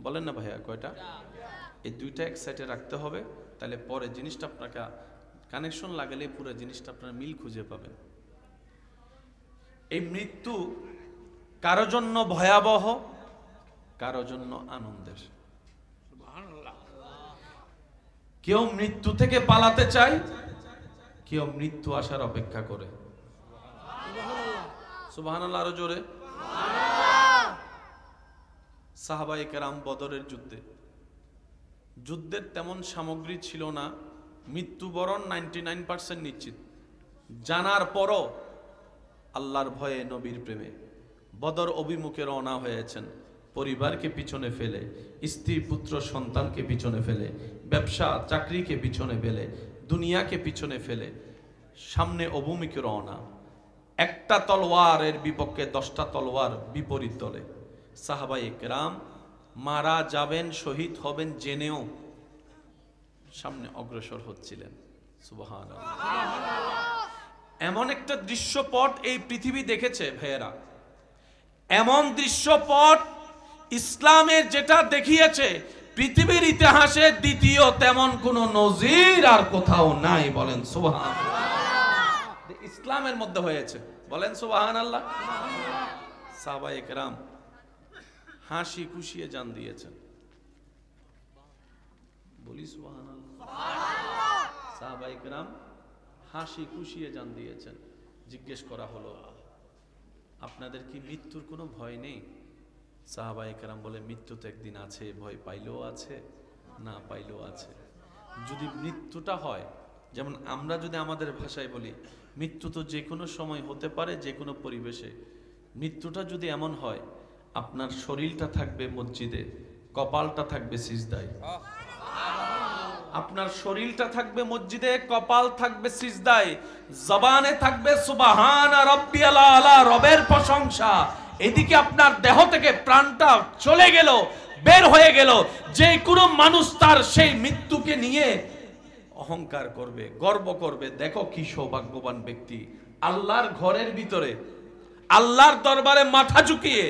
বলেন না ভাইয়া, কয়টা? এই দুইটা এক সাইডে রাখতে হবে, তাহলে পরে জিনিসটা আপনাকে কানেকশন লাগালে পুরো জিনিসটা আপনার মিল খুঁজে পাবেন। এই মৃত্যু কারো জন্য ভয়াবহ, কারো জন্য আনন্দের। কেউ মৃত্যু থেকে পালাতে চায়, কেউ মৃত্যু আসার অপেক্ষা করে। সুবহানাল্লাহ, আরো জোরে। সাহাবায়ে কেরাম বদরের যুদ্ধের তেমন সামগ্রী ছিল না, মৃত্যুবরণ 99% নিশ্চিত। জানার পরও আল্লাহর ভয়ে, নবীর প্রেমে বদর অভিমুখে রওনা হয়েছেন। পরিবারকে পিছনে ফেলে, স্ত্রী পুত্র সন্তানকে পিছনে ফেলে, ব্যবসা চাকরিকে পিছনে ফেলে, দুনিয়াকে পিছনে ফেলে সামনে অভিমুখে রওনা। একটা তলোয়ারের বিপক্ষে 10টা তলোয়ার বিপরীত দলে। সাহাবায়ে কেরাম মারা যাবেন, শহীদ হবেন জেনেও সামনে অগ্রসর হচ্ছিলেন। সুবহানাল্লাহ। এমন একটা দৃশ্যপট এই পৃথিবী দেখেছে ভাইয়েরা, এমন দৃশ্যপট ইসলামের যেটা দেখিয়েছে পৃথিবীর ইতিহাসে দ্বিতীয় তেমন কোন নজির আর কোথাও নাই। বলেন সুবহানাল্লাহ। ইসলামের মধ্যে হয়েছে। বলেন সুবহানাল্লাহ। সাহাবায়ে কেরাম হাসি খুশিয়ে জান দিয়েছেন। বলি সুবহানাল্লাহ। সাহাবায়ে কেরাম হাসি খুশিয়ে জান দিয়েছেন। জিজ্ঞেস করা হলো, আপনাদের কি মৃত্যুর কোনো ভয় নেই? সাহাবায়ে কেরাম বলে, মৃত্যু তো একদিন আছে, ভয় পাইলেও আছে, না পাইলেও আছে। যদি মৃত্যুটা হয়, যেমন আমরা যদি আমাদের ভাষায় বলি, মৃত্যু তো যে কোনো সময় হতে পারে, যে কোনো পরিবেশে। মৃত্যুটা যদি এমন হয়, আপনার শরীরটা থাকবে মসজিদে, কপালটা থাকবে সিজদায়। আপনার শরীরটা থাকবে মসজিদে, কপাল থাকবে সিজদায়, জবানে থাকবে সুবহান রাব্বিয়াল আলা, রবের প্রশংসা। এদিকে আপনার দেহ থেকে প্রাণটা চলে গেল, বের হয়ে গেল। যে কোনো মানুষ তার সেই মৃত্যুকে নিয়ে অহংকার করবে, গর্ব করবে, দেখো কি সৌভাগ্যবান ব্যক্তি, আল্লাহর ঘরের ভিতরে আল্লাহর দরবারে মাথা ঝুঁকিয়ে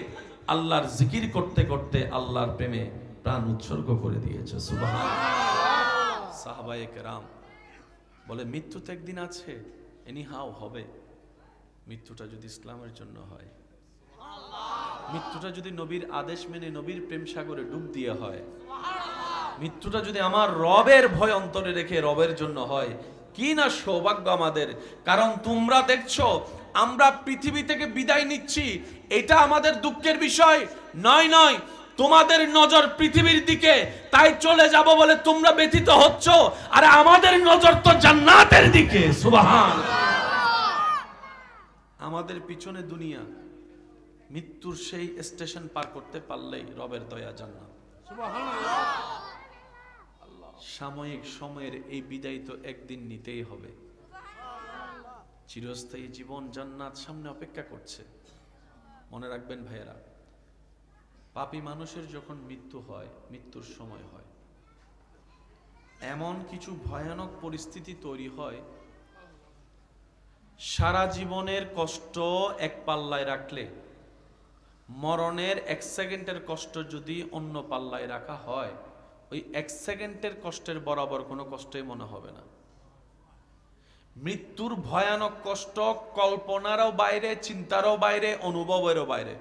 আল্লাহর জিকির করতে করতে আল্লাহর প্রেমে প্রাণ উৎসর্গ করে দিয়েছে। সুবহানাল্লাহ। সাহাবায়ে কেরাম বলে, মৃত্যু তো একদিন আছে, এনিহাও হবে। মৃত্যুটা যদি ইসলামের জন্য হয়, মৃত্যুটা যদি নবীর আদেশ মেনে নবীর প্রেম সাগরে ডুব দিয়ে হয়, মৃত্যুটা যদি আমার রবের ভয় অন্তরে রেখে রবের জন্য হয়, কি না সৌভাগ্য আমাদের। কারণ তোমরা দেখছো আমরা পৃথিবী থেকে বিদায় নিচ্ছি, এটা আমাদের দুঃখের বিষয় নয়। তোমাদের নজর পৃথিবীর দিকে, তাই চলে যাব বলে তোমরা ব্যথিত হচ্ছ, আর আমাদের নজর তো জান্নাতের দিকে। সুবহানাল্লাহ। আমাদের পিছনে দুনিয়া, মৃত্যুর সেই স্টেশন পার করতে পারলেই রবের দয়া, জান্নাত। সুবহানাল্লাহ। সাময়িক সময়ের এই বিদায় তো একদিন নিতেই হবে। চিরস্থায়ী জীবন, জান্নাত সামনে অপেক্ষা করছে। মনে রাখবেন ভাইয়েরা, পাপী মানুষের যখন মৃত্যু হয়, মৃত্যুর সময় হয়, এমন কিছু ভয়ানক পরিস্থিতি তৈরি হয়, সারা জীবনের কষ্ট এক পাল্লায় রাখলে মরণের 1 সেকেন্ডের কষ্ট যদি অন্য পাল্লায় রাখা হয়, ওই 1 সেকেন্ডের কষ্টের বরাবর কোনো কষ্টই মনে হবে না। মৃত্যুর ভয়ানক কষ্ট কল্পনারও বাইরে, চিন্তারও বাইরে, অনুভবেরও বাইরে।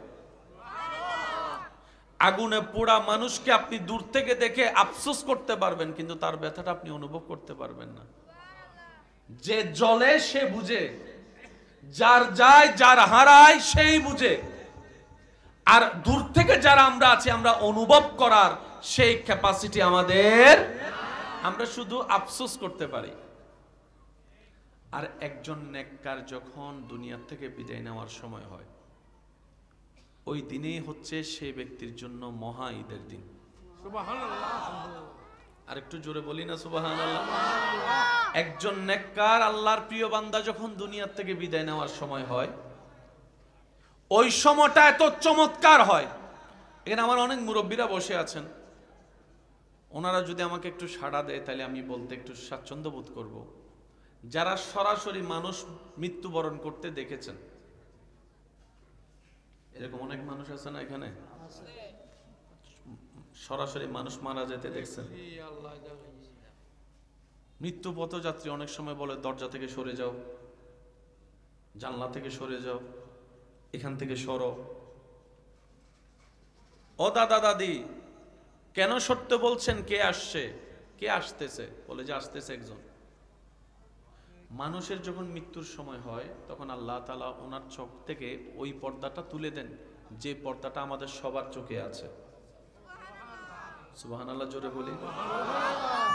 আগুনে পোড়া মানুষকে আপনি দূর থেকে দেখে আফসোস করতে পারবেন, কিন্তু তার ব্যথাটা আপনি অনুভব করতে পারবেন না। যে জলে সে বুঝে, যার যায় যার হারায় সেই বুঝে, আর দূর থেকে যারা আমরা আছি আমরা অনুভব করার সেই ক্যাপাসিটি আমাদের, আমরা শুধু আফসোস করতে পারি। আর একজন নেককার যখন দুনিয়া থেকে বিদায় নেওয়ার সময় হয়, ওই দিনেই হচ্ছে সেই ব্যক্তির জন্য মহা ঈদের দিন। আর একটু জোরে বলি না সুবহানাল্লাহ। একজন নেককার আল্লাহর প্রিয় বান্দা যখন দুনিয়া থেকে বিদায় নেওয়ার সময় হয়, ওই সময়টা এত চমৎকার হয়। এখানে আমার অনেক মুরব্বীরা বসে আছেন, ওনারা যদি আমাকে একটু সাড়া দেয় তাহলে আমি বলতে একটু স্বাচ্ছন্দ্য বোধ করব। যারা সরাসরি মানুষ মৃত্যুবরণ করতে দেখেছেন, এরকম অনেক মানুষ আছে না এখানে, সরাসরি মানুষ মারা যেতে দেখছেন। মৃত্যু পথযাত্রী অনেক সময় বলে দরজা থেকে সরে যাও, জানলা থেকে সরে যাও, এখান থেকে সরো। ও দাদা দাদি, কেন সরতে বলছেন? কে আসছে, কে আসতেছে? বলে যে আসতেছে একজন। মানুষের যখন মৃত্যুর সময় হয় তখন আল্লাহ তাআলা ওনার চোখ থেকে ওই পর্দাটা তুলে দেন, যে পর্দাটা আমাদের সবার চোখে আছে। সুবহানাল্লাহ জোরে বলি।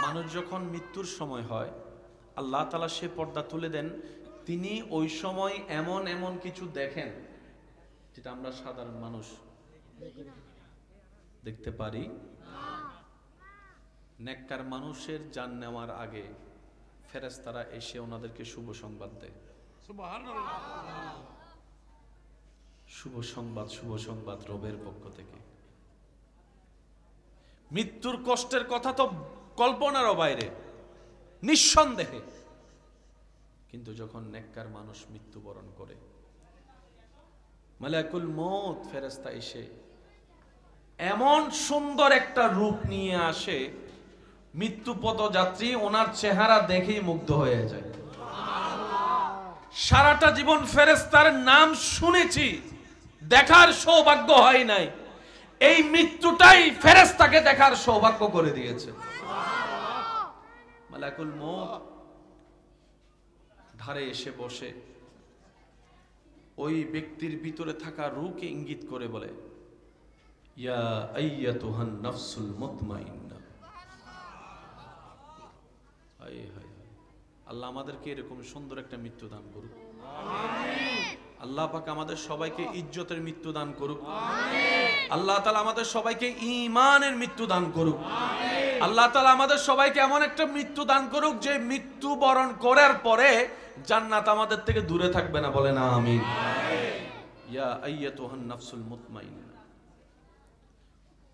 মানুষ যখন মৃত্যুর সময় হয় আল্লাহ তাআলা সে পর্দা তুলে দেন, তিনি ওই সময় এমন এমন কিছু দেখেন যেটা আমরা সাধারণ মানুষ দেখতে পারি। নেককার মানুষের জান নেওয়ার আগে ফেরেশতারা এসে ওনাদেরকে শুভ সংবাদ দেয়। সুবহানাল্লাহ। শুভ সংবাদ, শুভ সংবাদ রবের পক্ষ থেকে। মৃত্যুর কষ্টের কথা তো কল্পনারও বাইরে, নিঃসন্দেহে। কিন্তু যখন নেককার মানুষ মৃত্যুবরণ করে, মালাকুল মউত ফেরেশতা এসে এমন সুন্দর একটা রূপ নিয়ে আসে, মৃত্যু পথযাত্রী ওনার চেহারা দেখেই মুগ্ধ হয়ে যায়। সারাটা জীবন ফেরেশতার নাম শুনেছি, দেখার সৌভাগ্য হয় নাই, এই মৃত্যুটাই ফেরেশতাকে দেখার সৌভাগ্য করে দিয়েছে। মালাকুল মউত ধারে এসে বসে ওই ব্যক্তির ভিতরে থাকা রূহকে ইঙ্গিত করে বলে, ইয়া আইয়াতুহান নাফসুল মুতমাইন্না। আল্লাহ আমাদেরকে এরকম সুন্দর একটা মৃত্যু দান করুক। আল্লাহ পাক আমাদের সবাইকে ইজ্জতের মৃত্যু দান করুক। আল্লাহ তাআলা আমাদের সবাইকে ঈমানের মৃত্যু দান করুক। আল্লাহ তাআলা আমাদের সবাইকে এমন একটা মৃত্যু দান করুক যে মৃত্যু বরণ করার পরে জান্নাত আমাদের থেকে দূরে থাকবে না। বলেন আমিন। ইয়া আইয়াতুহান নাফসুল মুতমাইন্না।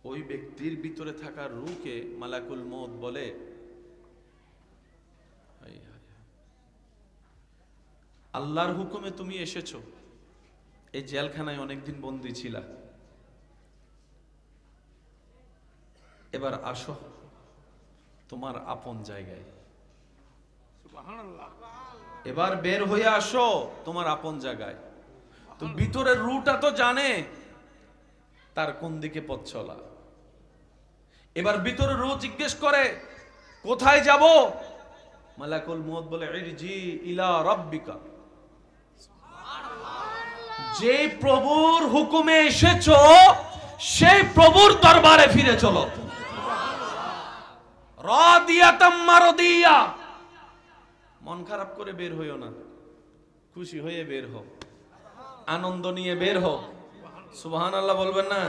ওই ব্যক্তির ভিতরে থাকা রূহকে মালাকুল মউত বলে, আল্লাহর হুকুমে তুমি এসেছো, এই জেলখানায় অনেকদিন বন্দী ছিলা, এবার আসো তোমার আপন জায়গায়। এবার বের হয়ে আসো তোমার আপন জায়গায়। তো ভিতরের রুটা তো জানে তার কোন দিকে পথ চলা। এবার ভিতরে রু জিজ্ঞেস করে কোথায় যাব? মালাকুল মউত বলে ইরজি ইলা রাব্বিকা। যে প্রভুর হুকুমে এসেছো সেই প্রভুর দরবারে ফিরে চলো। রাদিয়াতাম মারদিয়া। মন খারাপ করে বের হইও না, খুশি হয়ে বের হও, আনন্দ নিয়ে বের হও। সুবহানাল্লাহ বলবেন না?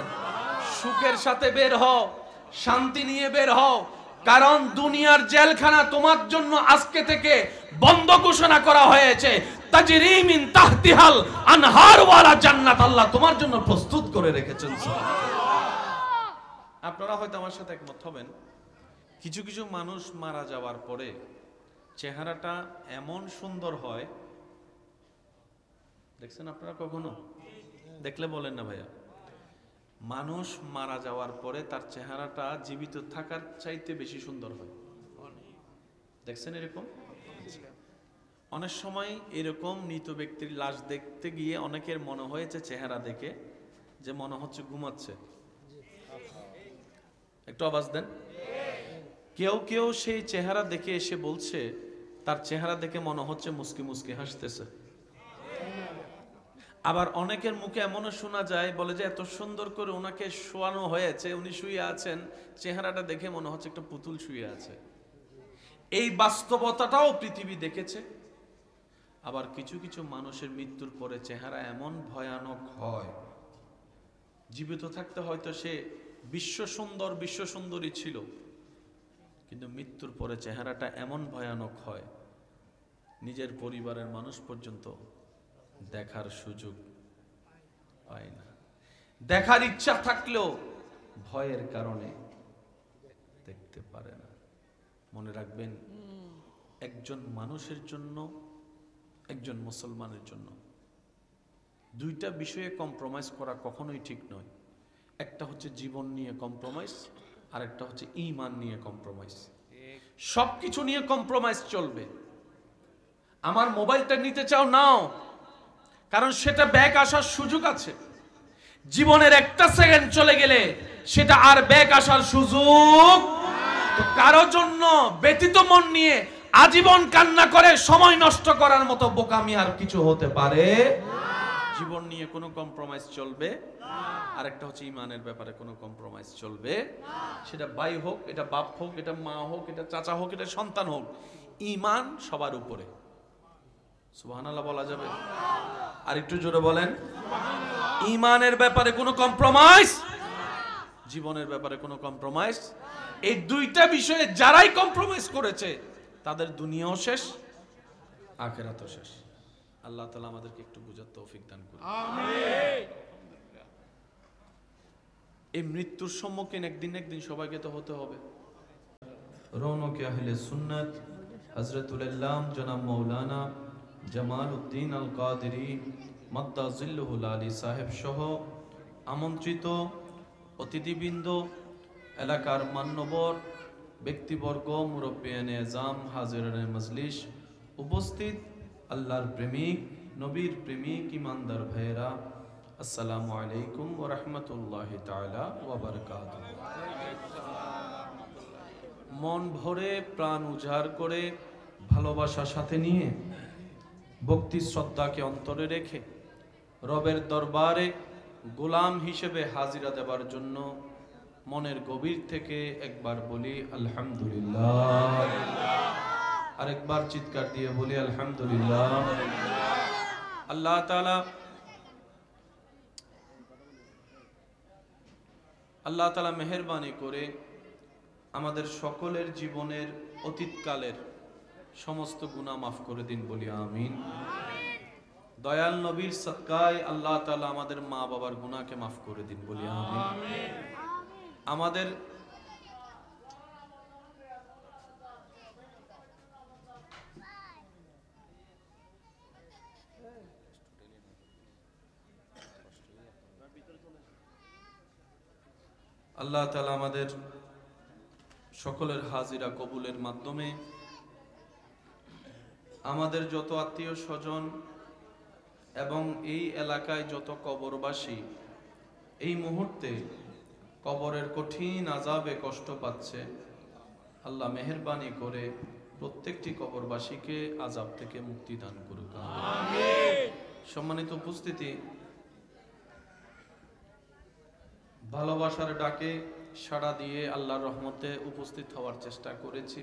সুখের সাথে বের হও, শান্তি নিয়ে বের হও। কারণ দুনিয়ার জেলখানা তোমার জন্য আজকে থেকে বন্ধ ঘোষণা করা হয়েছে। তাজরি মিন তাহতিহাল আনহার ওয়ালা জান্নাত আল্লাহ তোমার জন্য প্রস্তুত করে রেখেছেন। আপনারা হয়তো আমার সাথে একমত হবেন, কিছু কিছু মানুষ মারা যাওয়ার পরে চেহারাটা এমন সুন্দর হয়, দেখছেন আপনারা কখনো? দেখলে বলেন না ভাইয়া। মানুষ মারা যাওয়ার পরে তার চেহারাটা জীবিত থাকার চাইতে বেশি সুন্দর হয়, দেখছেন এরকম? অনেক সময় এরকম মৃত ব্যক্তির লাশ দেখতে গিয়ে অনেকের মনে হয়েছে চেহারা দেখে যে মনে হচ্ছে ঘুমাচ্ছে। একটু আওয়াজ দেন। কেউ কেউ সেই চেহারা দেখে এসে বলছে তার চেহারা দেখে মনে হচ্ছে মুস্কি মুস্কি হাসতেছে। আবার অনেকের মুখে এমনও শোনা যায়, বলে যে এত সুন্দর করে ওনাকে শোয়ানো হয়েছে, উনি শুয়ে আছেন, চেহারাটা দেখে মনে হচ্ছে একটা পুতুল শুয়ে আছে। এই বাস্তবতাটাও পৃথিবী দেখেছে। আবার কিছু কিছু মানুষের মৃত্যুর পরে চেহারা এমন ভয়ানক হয়, জীবিত থাকতে হয়তো সে বিশ্ব সুন্দরী ছিল, কিন্তু মৃত্যুর পরে চেহারাটা এমন ভয়ানক হয়, নিজের পরিবারের মানুষ পর্যন্ত দেখার সুযোগ পায় না। দেখার ইচ্ছা থাকলেও ভয়ের কারণে দেখতে পারে না। মনে রাখবেন, একজন মানুষের জন্য, একজন মুসলমানের জন্য দুইটা বিষয়ে কম্প্রোমাইজ করা কখনোই ঠিক নয়। একটা হচ্ছে জীবন নিয়ে কম্প্রোমাইজ, আর একটা হচ্ছে ঈমান নিয়ে কম্প্রোমাইজ। সবকিছু নিয়ে কম্প্রোমাইজ চলবে। আমার মোবাইলটা নিতে চাও, নাও, কারণ সেটা ব্যাক আসার সুযোগ আছে। জীবনের একটা সেকেন্ড চলে গেলে সেটা আর ব্যাক আসার সুযোগ। তো কারো জন্য ব্যতীত মন নিয়ে আজীবন কান্না করে সময় নষ্ট করার মতো বোকামি আর কিছু হতে পারে। জীবন নিয়ে কোনো কম্প্রোমাইজ চলবে। আর একটা হচ্ছে ঈমানের ব্যাপারে কোনো কম্প্রোমাইজ চলবে। সেটা ভাই হোক, এটা বাপ হোক, এটা মা হোক, এটা চাচা হোক, এটা সন্তান হোক, ঈমান সবার উপরে। সুবহানাল্লাহ বলা যাবে? আর একটু জোরে বলেন। ঈমানের ব্যাপারে কোনো কম্প্রোমাইজ, জীবনের ব্যাপারে কোনো কম্প্রোমাইজ। এই দুইটা বিষয়ে যারাই কম্প্রোমাইজ করেছে তাদের দুনিয়াও শেষ, আখিরাতও শেষ। আল্লাহ তাআলা আমাদেরকে একটু বুঝার তৌফিক দান করুন। আমিন। এই মৃত্যুর সম্মুখীন একদিন সবাইকে তো হতে হবে। রৌনকে আহলে সুন্নাত হযরতুল ইসলাম জনাব মাওলানা জামাল উদ্দিন আল কাদেরী মাদ্দাজিল্লুহুল আলী সাহেব সহ আমন্ত্রিত অতিথিবৃন্দ, এলাকার মান্যবর ব্যক্তিবর্গ, মুরব্বিয়ানে আযম, হাজিরানে মজলিস, উপস্থিত আল্লাহর প্রেমিক, নবীর প্রেমিক ইমানদার ভাইয়েরা, আসসালামু আলাইকুম ওয়া রাহমাতুল্লাহি তাআলা ওয়া বারাকাতুহু। মন ভরে, প্রাণ উজাড় করে, ভালোবাসার সাথে নিয়ে, ভক্তি শ্রদ্ধাকে অন্তরে রেখে রবের দরবারে গোলাম হিসেবে হাজিরা দেবার জন্য মনের গভীর থেকে একবার বলি আলহামদুলিল্লাহ। আরেকবার চিৎকার দিয়ে বলি আলহামদুলিল্লাহ। আল্লাহ তাআলা মেহেরবানি করে আমাদের সকলের জীবনের অতীতকালের সমস্ত গুনাহ মাফ করে দিন, বলি আমিন। দয়াল নবীর সদকায় আল্লাহ তাআলা আমাদের মা বাবার গুনাহকে মাফ করে দিন, বলি আমিন। আমাদের আল্লাহ তাআলা আমাদের সকলের হাজিরা কবুলের মাধ্যমে আমাদের যত আত্মীয় স্বজন এবং এই এলাকায় যত কবরবাসী এই মুহূর্তে কবরের কঠিন আযাবে কষ্ট পাচ্ছে, আল্লাহ মেহেরবানি করে প্রত্যেকটি কবরবাসীকে আযাব থেকে মুক্তি দান করুক, আমিন। সম্মানিত উপস্থিতি, ভালোবাসার ডাকে সাড়া দিয়ে আল্লাহর রহমতে উপস্থিত হওয়ার চেষ্টা করেছি।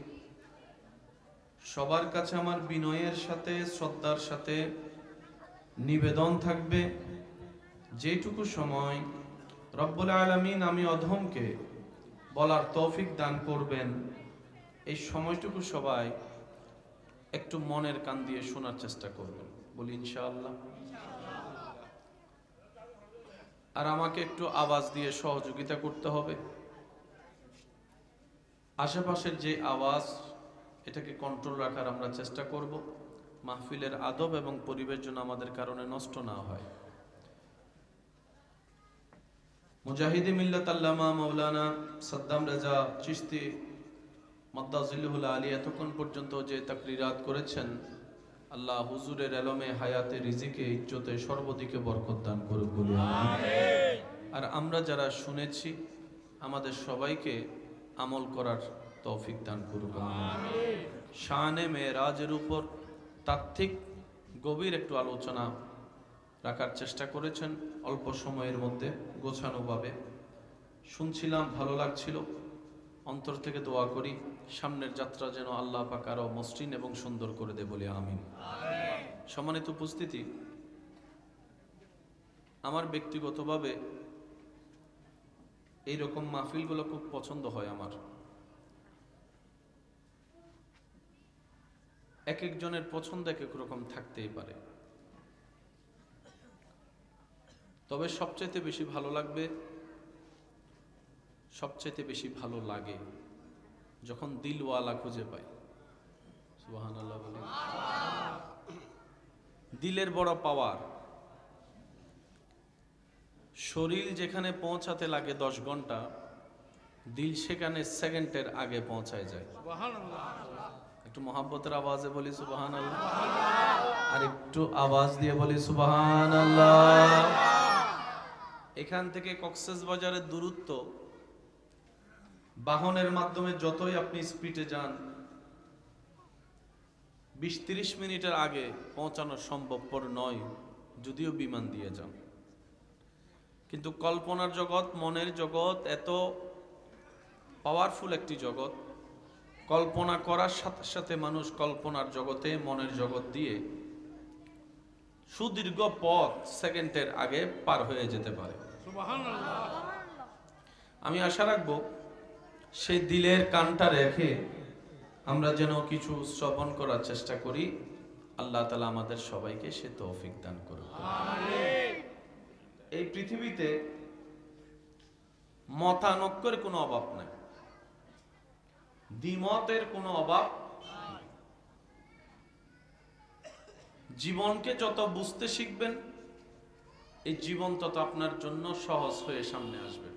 সবার কাছে আমার বিনয়ের সাথে, শ্রদ্ধার সাথে নিবেদন থাকবে, যেটুকু সময় রব্বুল আলামিন আমি অধমকে বলার তৌফিক দান করবেন, এই সময়টুকু সবাই একটু মনের কান দিয়ে শোনার চেষ্টা করবেন, বলি ইনশাআল্লাহ। আর আমাকে একটু আওয়াজ দিয়ে সহযোগিতা করতে হবে। আশেপাশের যে আওয়াজ, এটাকে কন্ট্রোল রাখার আমরা চেষ্টা করব, মাহফিলের আদব এবং পরিবেশ যেন আমাদের কারণে নষ্ট না হয়। মুজাহিদে মিল্লাত আল্লামা মাওলানা সাদ্দাম রেজা চিশতি মাদ্দাজিল্লুহুল আলী এতক্ষণ পর্যন্ত যে তাকরিরাত করেছেন, আল্লাহ হুজুরের এলমে, হায়াতে, রিজিকে, ইজ্জতে সর্বদিকে বরকত দান করুক, বলি আমিন। আর আমরা যারা শুনেছি, আমাদের সবাইকে আমল করার তৌফিক দান করুক। শানে মেরাজের উপর তাত্ত্বিক গভীর একটু আলোচনা রাখার চেষ্টা করেছেন অল্প সময়ের মধ্যে গোছানোভাবে। শুনছিলাম, ভালো লাগছিল। অন্তর থেকে দোয়া করি সামনের যাত্রা যেন আল্লাহ পাক আরো মসৃণ এবং সুন্দর করে দেয়, বলি আমিন। সম্মানিত উপস্থিতি, আমার ব্যক্তিগতভাবে এইরকম মাহফিলগুলো খুব পছন্দ হয় আমার। এক একজনের পছন্দ এক এক রকম থাকতেই পারে, তবে সবচাইতে বেশি ভালো লাগবে, সবচাইতে বেশি ভালো লাগে যখন দিলওয়ালা খুঁজে পাই। সুবহানাল্লাহ বলি। দিলের বড় পাওয়ার। শরীর যেখানে পৌঁছাতে লাগে 10 ঘন্টা, দিল সেখানে সেকেন্ডের আগে পৌঁছায় যায়। একটু মহাব্বতের আওয়াজে বলি সুবহানাল্লাহ, আর একটু আওয়াজ দিয়ে বলি সুবহানাল্লাহ। এখান থেকে কক্সবাজারের দূরত্ব বাহনের মাধ্যমে যতই আপনি স্পিডে যান 20-30 মিনিটের আগে পৌঁছানো সম্ভবপর নয়, যদিও বিমান দিয়ে যান। কিন্তু কল্পনার জগৎ, মনের জগৎ এত পাওয়ারফুল একটি জগৎ, কল্পনা করার সাথে সাথে মানুষ কল্পনার জগতে, মনের জগৎ দিয়ে সুদীর্ঘ পথ সেকেন্ডের আগে পার হয়ে যেতে পারে। আমি আশা রাখবো সেই দিলের কানটা রেখে আমরা যেন কিছু শ্রবণ করার চেষ্টা করি। আল্লাহ তাআলা আমাদের সবাইকে সে তৌফিক দান করুন। এই পৃথিবীতে মতানৈক্যের কোনো অভাব নাই, দ্বিমতের কোনো অভাব। জীবনকে যত বুঝতে শিখবেন, এই জীবন তত আপনার জন্য সহজ হয়ে সামনে আসবে।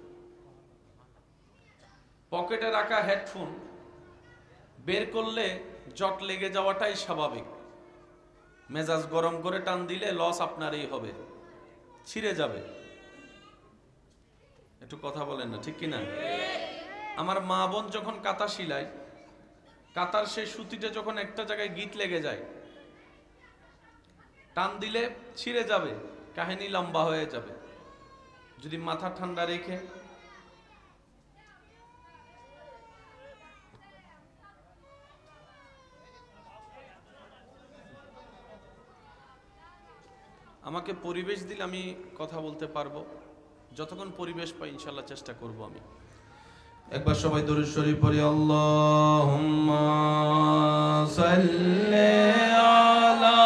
পকেটে রাখা হেডফোন বের করলে জট লেগে যাওয়াটাই স্বাভাবিক। মেজাজ গরম করে টান দিলে লস আপনারই হবে, ছিঁড়ে যাবে। একটু কথা বলেন না, ঠিক কিনা? আমার মা বোন যখন কাঁথা সিলায়, কাঁথার সেই সুতিটা যখন একটা জায়গায় গিট লেগে যায়, টান দিলে ছিঁড়ে যাবে, কাহিনী লম্বা হয়ে যাবে। যদি মাথা ঠান্ডা রেখে আমাকে পরিবেশ দিলে আমি কথা বলতে পারবো। যতক্ষণ পরিবেশ পাই ইনশাল্লাহ চেষ্টা করব আমি। একবার সবাই দরুদ শরীফ পড়ি, আল্লাহুম্মা সাল্লি আলা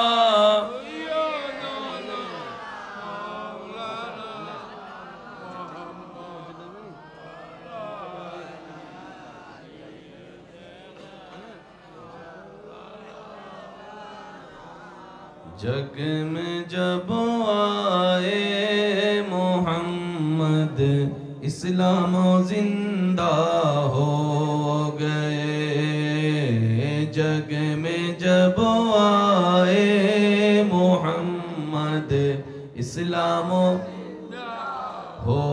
जग में जब आए मोहम्मद इस्लाम जिंदा हो गए। जग में जब आए मोहम्मद इस्लाम हो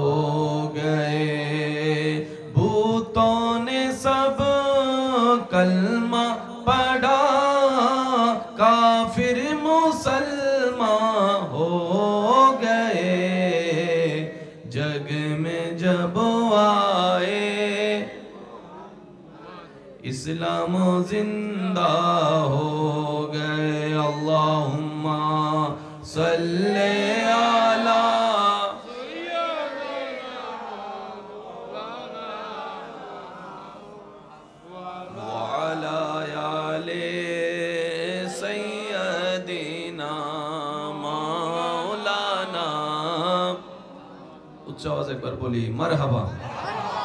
गए। भूतों ने सब कलमा पढ़ा, काफिर मुसलमान हो गए। जग में जब आए इस्लाम जिंदा हो गए। अल्लाहुम्मा सल्ले अला একবার বলি মারহাবা।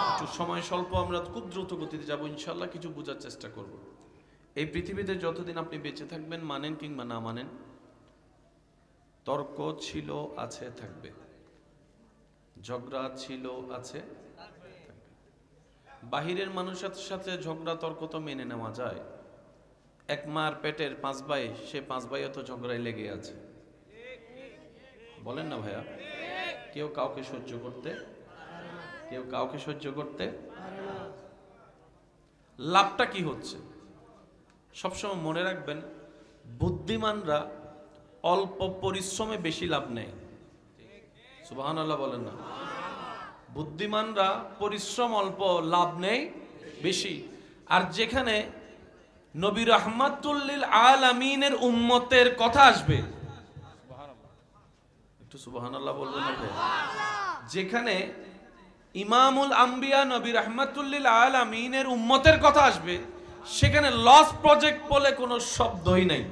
একটু সময় স্বল্প, আমরা খুব দ্রুত গতিতে যাব ইনশাআল্লাহ, কিছু বোঝার চেষ্টা করব। এই পৃথিবীতে যতদিন আপনি বেঁচে থাকবেন, মানেন কিংবা না মানেন, তর্ক ছিল, আছে, থাকবে। ঝগড়া ছিল, আছে, থাকবে। বাহিরের মানুষের সাথে ঝগড়া তর্ক তো মেনে নেওয়া যায়। এক মার পেটের 5 ভাই, সে 5 ভাইও তো ঝগড়ায় লেগে আছে, বলেন না ভাইয়া? কেউ কাউকে সহ্য করতে, কেউ কাউকে সহ্য করতে। লাভটা কি হচ্ছে? সবসময় মনে রাখবেন, বুদ্ধিমানরা অল্প পরিশ্রমে বেশি লাভ নেয়। সুবহানাল্লাহ বলেন না? বুদ্ধিমানরা পরিশ্রম অল্প, লাভ নেই বেশি। আর যেখানে নবী রাহমাতুল লিল আলামিনের উম্মতের কথা আসবে, একটু সুবহানাল্লাহ বলবেন না? যেখানে ইমামুল আম্বিয়া নবী রাহমাতুল লিল আলামিনের উম্মতের কথা আসবে, সেখানে লস প্রজেক্ট বলে কোনো শব্দই নাই।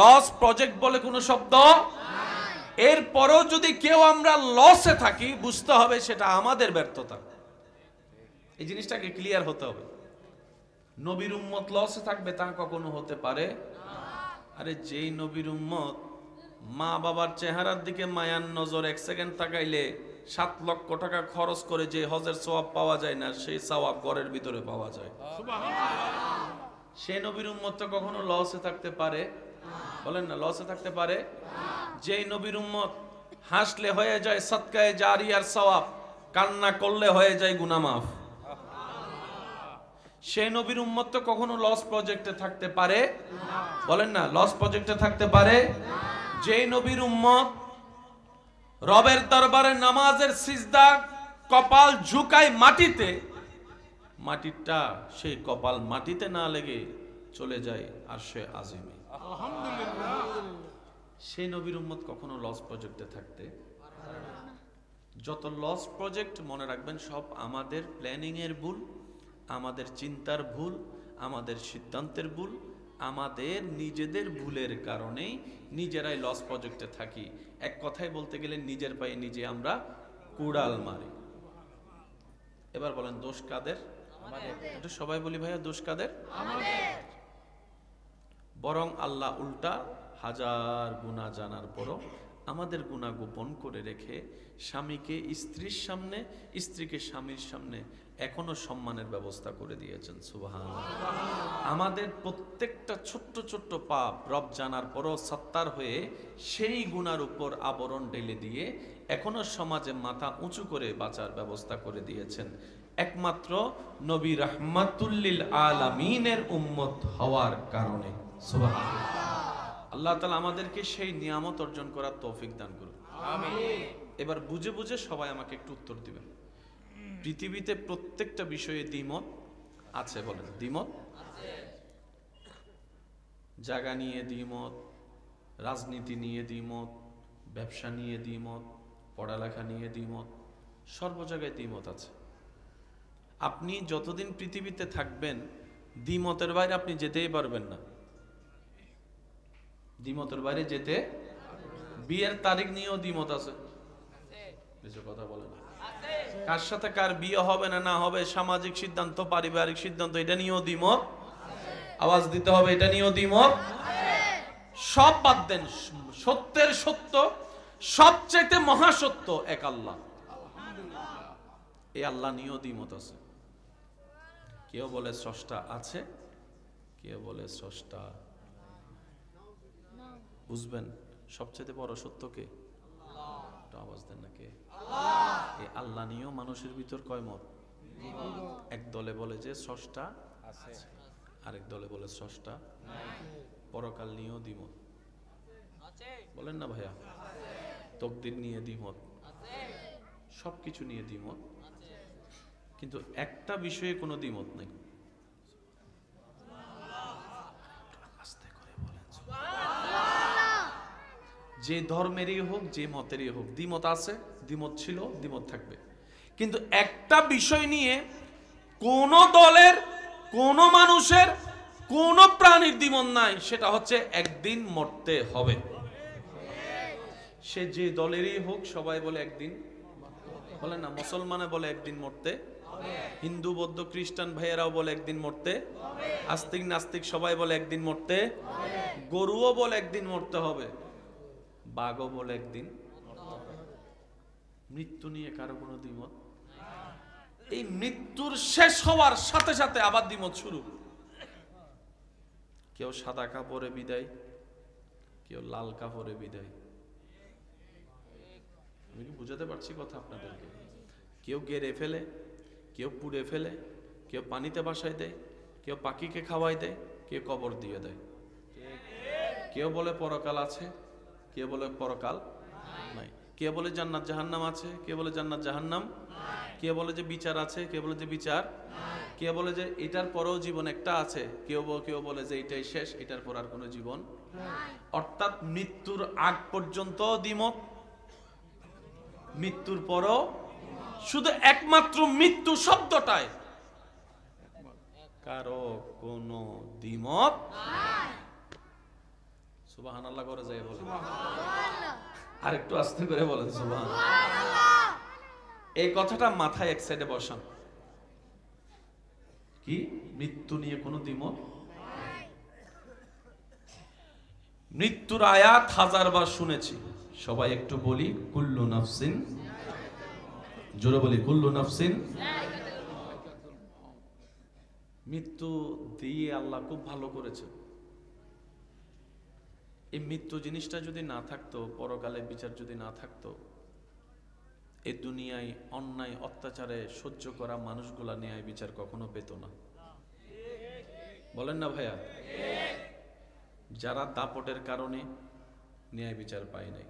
লস প্রজেক্ট বলে কোনো শব্দ। এরপরও যদি কেউ আমরা লসে থাকি, বুঝতে হবে সেটা আমাদের ব্যর্থতা। এই জিনিসটাকে ক্লিয়ার হতে হবে। নবীর উম্মত লসে থাকবে তা কখনো হতে পারে? আরে যেই নবীর উম্মত মা বাবার চেহারার দিকে মায়ার নজর এক সেকেন্ড তাকাইলে 7 লক্ষ টাকা খরচ করে যে হজের সওয়াব পাওয়া যায় না, সেই সওয়াব ঘরের ভিতরে পাওয়া যায়। সে নবীর উম্মত তো কখনো লসে থাকতে পারে? বলেন না, লসে থাকতে পারে? যেই নবীর উম্মত হাসলে হয়ে যায় সদকায়ে জারিয়ার সওয়াব, কান্না করলে হয়ে যায় গুনাহ মাফ, সেই নবীর উম্মত তো কখনো লস প্রজেক্টে থাকতে পারে? বলেন না, লস প্রজেক্টে থাকতে পারে? যেই নবীর উম্মত রবের দরবারে নামাজের সিজদা কপাল ঝুঁকায় মাটিতে, মাটিটা সেই কপাল মাটিতে না লেগে চলে যায় আরশে আজিমে। সেই নবীর উম্মত কখনো লস প্রজেক্টে থাকতে পারে না। যত লস প্রজেক্ট মনে রাখবেন, সব আমাদের প্ল্যানিং এর ভুল, আমাদের চিন্তার ভুল, আমাদের সিদ্ধান্তের ভুল, আমাদের নিজেদের ভুলের কারণেই নিজেরাই লস প্রজেক্টে থাকি। এক কথায় বলতে গেলে নিজের পায়ে নিজে আমরা কুড়াল মারি। এবার বলেন, দোষ কাদের? এটা সবাই বলি ভাইয়া, দোষ কাদের? বরং আল্লাহ উল্টা হাজার গুনাহ জানার পরও আমাদের গুনাহ গোপন করে রেখে স্বামীকে স্ত্রীর সামনে, স্ত্রীকে স্বামীর সামনে এখনো সম্মানের ব্যবস্থা করে দিয়েছেন। সুবহানাল্লাহ। আমাদের প্রত্যেকটা ছোট্ট ছোট্ট পাপ রব জানার পরও সত্তার হয়ে সেই গুনার উপর আবরণ ঢেলে দিয়ে এখনো সমাজে মাথা উঁচু করে বাঁচার ব্যবস্থা করে দিয়েছেন, একমাত্র নবী রাহমাতুল লিল আলামিনের উম্মত হওয়ার কারণে। সুবহানাল্লাহ। আল্লাহ তাআলা আমাদেরকে সেই নিয়ামত অর্জন করার তৌফিক দান করুন। আমিন। এবার বুঝে বুঝে সবাই আমাকে একটু উত্তর দিবেন। পৃথিবীতে প্রত্যেকটা বিষয়ে দ্বিমত আছে, বলেন দ্বিমত আছে। জায়গা নিয়ে দ্বিমত, রাজনীতি নিয়ে দ্বিমত, ব্যবসা নিয়ে দ্বিমত, পড়ালেখা নিয়ে দ্বিমত, সর্ব জায়গায় দ্বিমত আছে। আপনি যতদিন পৃথিবীতে থাকবেন, দ্বিমতের বাইরে আপনি যেতেই পারবেন না। দ্বিমতের বাইরে যেতে, বিয়ের তারিখ নিয়েও দ্বিমত আছে, কিছু কথা বলে না। কার সাথে কার বিয়ে হবে না না হবে, সামাজিক সিদ্ধান্ত, পারিবারিক সিদ্ধান্ত, এটা নিয়েও দ্বিমত। আওয়াজ দিতে হবে, এটা নিয়েও দ্বিমত। সব বাদ দেন, সত্যের সত্য, সবচেয়ে মহাসত্য এক আল্লাহ, এই আল্লাহ নিয়েও দ্বিমত আছে। কেউ বলে স্রষ্টা আছে, কেউ বলে স্রষ্টা। বুঝবেন সবচেয়ে বড় সত্য কে? আওয়াজ দেন না, কে? এই আল্লাহ নিয়েও মানুষের ভিতর কয় মত? এক দলে বলে যে স্রষ্টা আছে, আরেক দলে বলে স্রষ্টা নাই। পরকাল নিয়েও দ্বিমত, বলেন না ভাইয়া? তকদির নিয়ে দ্বিমত, সবকিছু নিয়ে দ্বিমত, কিন্তু একটা বিষয়ে কোনো দ্বিমত নেই। যে ধর্মেরই হোক, যে মতেরই হোক, দ্বিমত আছে, দ্বিমত ছিল, দ্বিমত থাকবে। কিন্তু একটা বিষয় নিয়ে কোন দলের, কোন মানুষের, কোন প্রাণীর দ্বিমত নাই, সেটা হচ্ছে একদিন মরতে হবে। সে যে দলেরই হোক, সবাই বলে একদিন, বলে না, মুসলমানে বলে একদিন মরতে, হিন্দু বৌদ্ধ খ্রিস্টান ভাইয়েরাও বলে একদিন মরতে, আস্তিক নাস্তিক সবাই বলে একদিন মরতে, গরুও বলে একদিন মরতে হবে, বাঘও বলে একদিন। মৃত্যু নিয়ে কারো কোনো দ্বিমত? এই মৃত্যুর শেষ হওয়ার সাথে সাথে আবার দ্বিমত শুরু। কেউ সাদা কাপড়ে বিদায়, কেউ লাল কাপড়ে বিদায়। আমি কি বুঝাতে পারছি কথা আপনাদেরকে? কেউ গেড়ে ফেলে, কেউ পুড়ে ফেলে, কেউ পানিতে ভাসায় দেয়, কেউ পাখিকে খাওয়াই দেয়, কেউ কবর দিয়ে দেয়। কেউ বলে পরকাল আছে, কেউ বলে পরকাল নাই। কে বলে জান্নাত জাহান্নাম আছে, কে বলে জান্নাত জাহান্নাম, কে বলে যে বিচার আছে, কে বলে যে বিচার, কে বলে যে এটার পরেও জীবন একটা আছে, কেউ বলে যে এটাই শেষ, এটার পর আর কোনো জীবন। অর্থাৎ মৃত্যুর আগ পর্যন্ত দ্বিমত, মৃত্যুর পরও শুধু একমাত্র মৃত্যু শব্দটায় কারো কোনো দ্বিমত নাই। সুবহানাল্লাহ করে যায় বলেন, আর একটু আস্তে করে বলেন সুবহানাল্লাহ। এই কথাটা মাথায় এক সাইডে বসান, কি মৃত্যু নিয়ে কোনো দ্বিমত নাই। মৃত্যুর আয়াত হাজারবার শুনেছি, সবাই একটু বলি কুল্লু নাফসিন, জোরে বলি কুল্লু নাফসিন। মৃত্যু দিয়ে আল্লাহ খুব ভালো করেছে। এই মৃত্যু জিনিসটা যদি না থাকতো, পরকালে বিচার যদি না থাকতো, এই দুনিয়ায় অন্যায় অত্যাচারে সহ্য করা মানুষগুলা ন্যায় বিচার কখনো পেত না। বলেন না ভাইয়া? যারা দাপটের কারণে ন্যায় বিচার পায় নাই,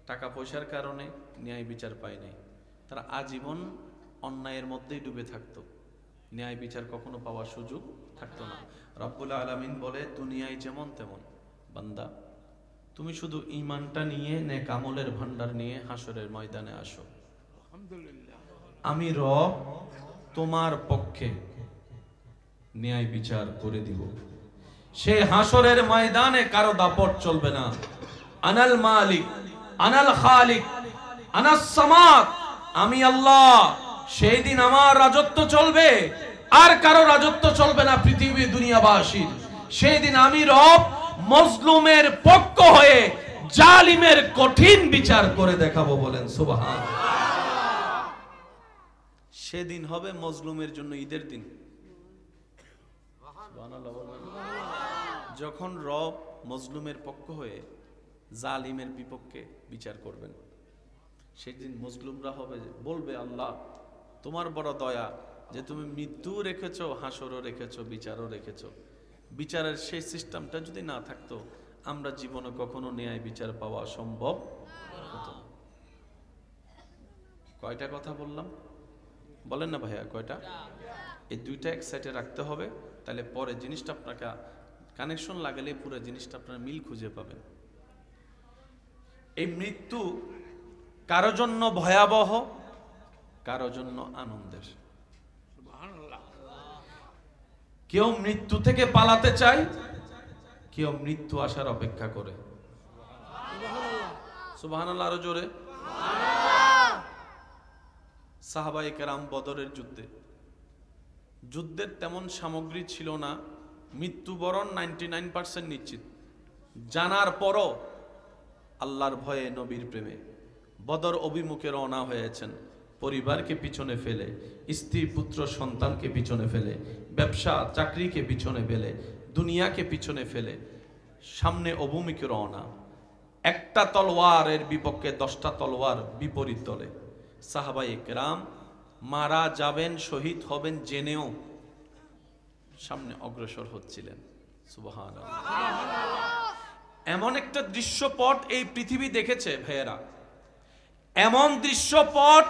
টাকা পয়সার কারণে ন্যায় বিচার পায় নাই, তারা আজীবন অন্যায়ের মধ্যেই ডুবে থাকতো, ন্যায় বিচার কখনো পাওয়ার সুযোগ থাকতো না। রব্বুল আলামিন বলে, দুনিয়ায় যেমন তেমন বান্দা, তুমি শুধু ঈমানটা নিয়ে, নেক আমলের ভান্ডার নিয়ে হাসরের ময়দানে আসো, আমি রব তোমার পক্ষে ন্যায় বিচার করে দিব। সে হাসরের ময়দানে কারো দাপট চলবে না। আনাল মালিক, আনাল খালিক, আনাস সামাদ, আমি আল্লাহ। সেই দিন আমার রাজত্ব চলবে, আর কারো রাজত্ব চলবে না পৃথিবী দুনিয়াবাসীর। সেই দিন আমি রব মজলুমের পক্ষ হয়ে জালিমের কঠিন বিচার করে দেখাবো। বলেন সুবহানাল্লাহ। সেদিন হবে মজলুমের জন্য ঈদের দিন। যখন রব মজলুমের পক্ষ হয়ে জালিমের বিপক্ষে বিচার করবেন, সেদিন মজলুমরা হবে বলবে, আল্লাহ তোমার বড় দয়া যে তুমি মৃত্যু রেখেছো, হাসরও রেখেছো, বিচারও রেখেছো। বিচারের সেই সিস্টেমটা যদি না থাকতো, আমরা জীবনে কখনো ন্যায় বিচার পাওয়া সম্ভব হতো না। কয়টা কথা বললাম বলেন না ভাইয়া? কয়টা? এই দুইটা এক সাইডে রাখতে হবে, তাহলে পরে জিনিসটা আপনাকে কানেকশন লাগালে পুরো জিনিসটা আপনারা মিল খুঁজে পাবেন। এই মৃত্যু কারো জন্য ভয়াবহ, কারো জন্য আনন্দের। কেউ মৃত্যু থেকে পালাতে চায়, কেউ মৃত্যু আসার অপেক্ষা করে। সুবহানাল্লাহ, আরো জোরে। সাহাবায়ে কেরাম বদরের যুদ্ধের তেমন সামগ্রী ছিল না, মৃত্যুবরণ 99% নিশ্চিত। জানার পরও আল্লাহর ভয়ে, নবীর প্রেমে বদর অভিমুখে রওনা হয়েছেন, পরিবারকে পিছনে ফেলে, স্ত্রী পুত্র সন্তানকে পিছনে ফেলে, ব্যবসা চাকরিকে পিছনে ফেলে, দুনিয়াকে পিছনে ফেলে সামনে অভিমুখে রওনা। একটা তলোয়ারের বিপক্ষে 10টা তলোয়ার বিপরীত দলে। সাহাবায়ে কেরাম মারা যাবেন, শহীদ হবেন জেনেও সামনে অগ্রসর হচ্ছিলেন। সুবহানাল্লাহ। এমন একটা দৃশ্যপট এই পৃথিবী দেখেছে ভাইয়েরা, এমন দৃশ্যপট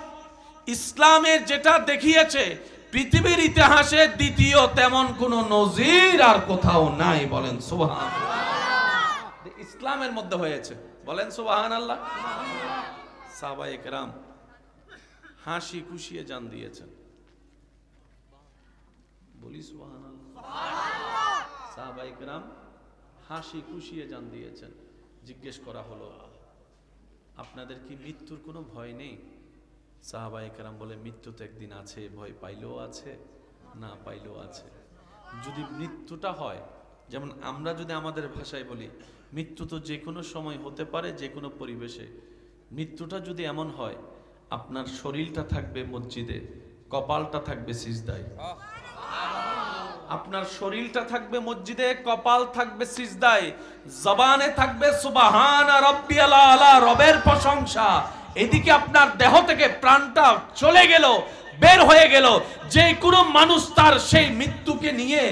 ইসলামের যেটা দেখিয়েছে পৃথিবীর ইতিহাসে দ্বিতীয় তেমন কোন নজির আর কোথাও নাই। বলেন সুবহানাল্লাহ। ইসলামের মধ্যে হয়েছে। বলেন সুবহানাল্লাহ। সাহাবায়ে কেরাম হাসি খুশিয়ে জান দিয়েছেন। বলি সুবহানাল্লাহ। সাহাবায়ে কেরাম হাসি খুশিয়ে জান দিয়েছেন। জিজ্ঞেস করা হলো, আপনাদের কি মৃত্যুর কোনো ভয় নেই? সাহাবায়ে কেরাম বলে, মৃত্যু তো একদিন আছে, ভয় পাইলেও আছে, না পাইলেও আছে। যদি মৃত্যুটা হয়, যেমন আমরা যদি আমাদের ভাষায় বলি, মৃত্যু তো যে কোনো সময় হতে পারে, যে কোনো পরিবেশে। মৃত্যুটা যদি এমন হয়, আপনার শরীরটা থাকবে মসজিদে, কপালটা থাকবে সিজদায়। আপনার শরীরটা থাকবে মসজিদে, কপাল থাকবে সিজদায়, জবানে থাকবে সুবহানা রাব্বিয়াল আলা, রবের প্রশংসা। এদিকে আপনার দেহ থেকে প্রাণটা চলে গেল, বের হয়ে গেল, যে কোনো মানুষ তার সেই মৃত্যুকে নিয়ে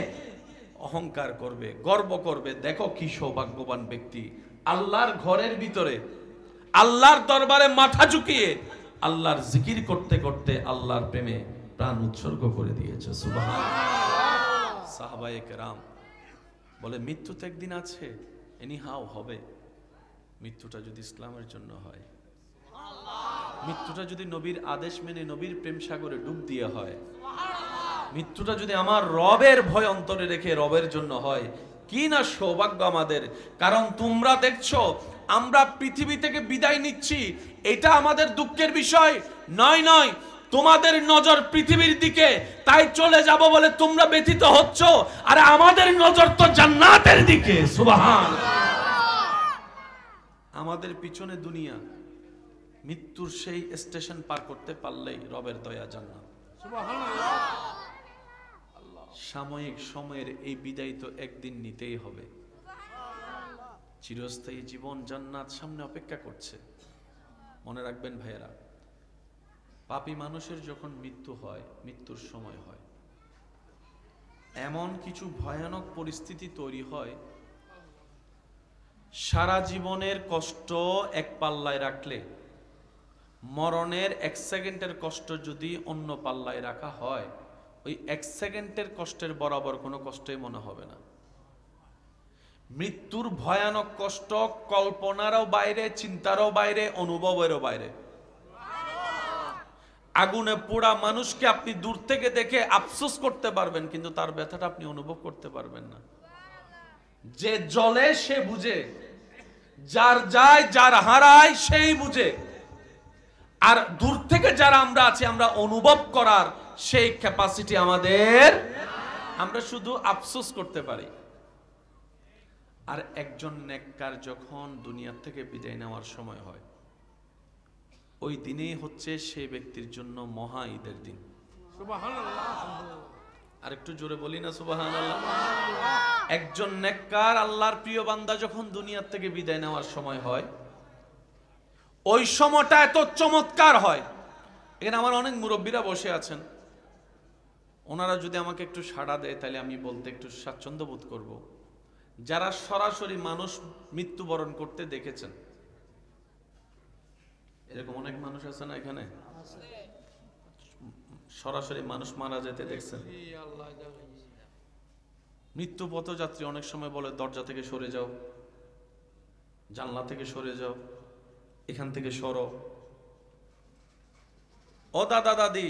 অহংকার করবে, গর্ব করবে। দেখো কি সৌভাগ্যবান ব্যক্তি, আল্লাহর ঘরের ভিতরে আল্লাহর দরবারে মাথা ঝুঁকিয়ে আল্লাহর জিকির করতে করতে আল্লাহর প্রেমে প্রাণ উৎসর্গ করে দিয়েছে। সুবহানাল্লাহ। সাহাবায়ে কেরাম বলে মৃত্যু তো একদিন আছে, এনিহাও হবে। মৃত্যুটা যদি ইসলামের জন্য হয়, মৃত্যুটা যদি নবীর আদেশ মেনে নবীর প্রেম সাগরে ডুব দিয়ে হয়, মৃত্যুটা যদি আমার রবের ভয় অন্তরে রেখে রবের জন্য হয়, কি না সৌভাগ্য আমাদের। কারণ তোমরা দেখছো আমরা পৃথিবী থেকে বিদায় নিচ্ছি, এটা আমাদের দুঃখের বিষয় নয়। নয়, তোমাদের নজর পৃথিবীর দিকে, তাই চলে যাব বলে তোমরা ব্যথিত হচ্ছ, আর আমাদের নজর তো জান্নাতের দিকে। সুবহানাল্লাহ। আমাদের পিছনে দুনিয়া, মৃত্যুর সেই স্টেশন পার করতে পারলেই রবের দয়া, জান্নাত। সুবহানাল্লাহ। সাময়িক সময়ের এই বিদায় তো একদিন নিতেই হবে। চিরস্থায়ী জীবন জান্নাত সামনে অপেক্ষা করছে। মনে রাখবেন ভাইয়েরা, পাপী মানুষের যখন মৃত্যু হয়, মৃত্যুর সময় হয়, এমন কিছু ভয়ানক পরিস্থিতি তৈরি হয়, সারা জীবনের কষ্ট এক পাল্লায় রাখলে মরণের 1 সেকেন্ডের কষ্ট যদি অন্য পাল্লায় রাখা হয়, ওই 1 সেকেন্ডের কষ্টের বরাবর কোনো কষ্টই মনে হবে না। মৃত্যুর ভয়ানক কষ্ট কল্পনারও বাইরে, চিন্তারও বাইরে, অনুভবেরও বাইরে। আগুনে পোড়া মানুষকে আপনি দূর থেকে দেখে আফসোস করতে পারবেন, কিন্তু তার ব্যথাটা আপনি অনুভব করতে পারবেন না। যে জ্বলে সে বুঝে, যার যায় যার হারায় সেই বুঝে। আর দূর থেকে যারা আমরা আছি, আমরা অনুভব করার সেই ক্যাপাসিটি আমাদের, আমরা শুধু আফসোস করতে পারি। আর একজন নেককার যখন দুনিয়া থেকে বিদায় নেওয়ার সময় হয়, ওই দিনেই হচ্ছে সেই ব্যক্তির জন্য মহা ঈদের দিন। সুবহানাল্লাহ। আর একটু জোরে বলি না সুবহানাল্লাহ। একজন নেককার আল্লাহর প্রিয় বান্দা যখন দুনিয়া থেকে বিদায় নেওয়ার সময় হয়, ওই সময়টা এত চমৎকার হয়। এখানে আমার অনেক মুরব্বীরা বসে আছেন, ওনারা যদি আমাকে একটু সাড়া দেয় তাহলে আমি বলতে একটু স্বাচ্ছন্দ্য বোধ করব। যারা সরাসরি মানুষ মৃত্যুবরণ করতে দেখেছেন, এরকম অনেক মানুষ আছে না এখানে? সরাসরি মানুষ মারা যেতে দেখছেন? মৃত্যু পথযাত্রী অনেক সময় বলে দরজা থেকে সরে যাও, জানলা থেকে সরে যাও, এখান থেকে সরো। ও দাদা দাদি,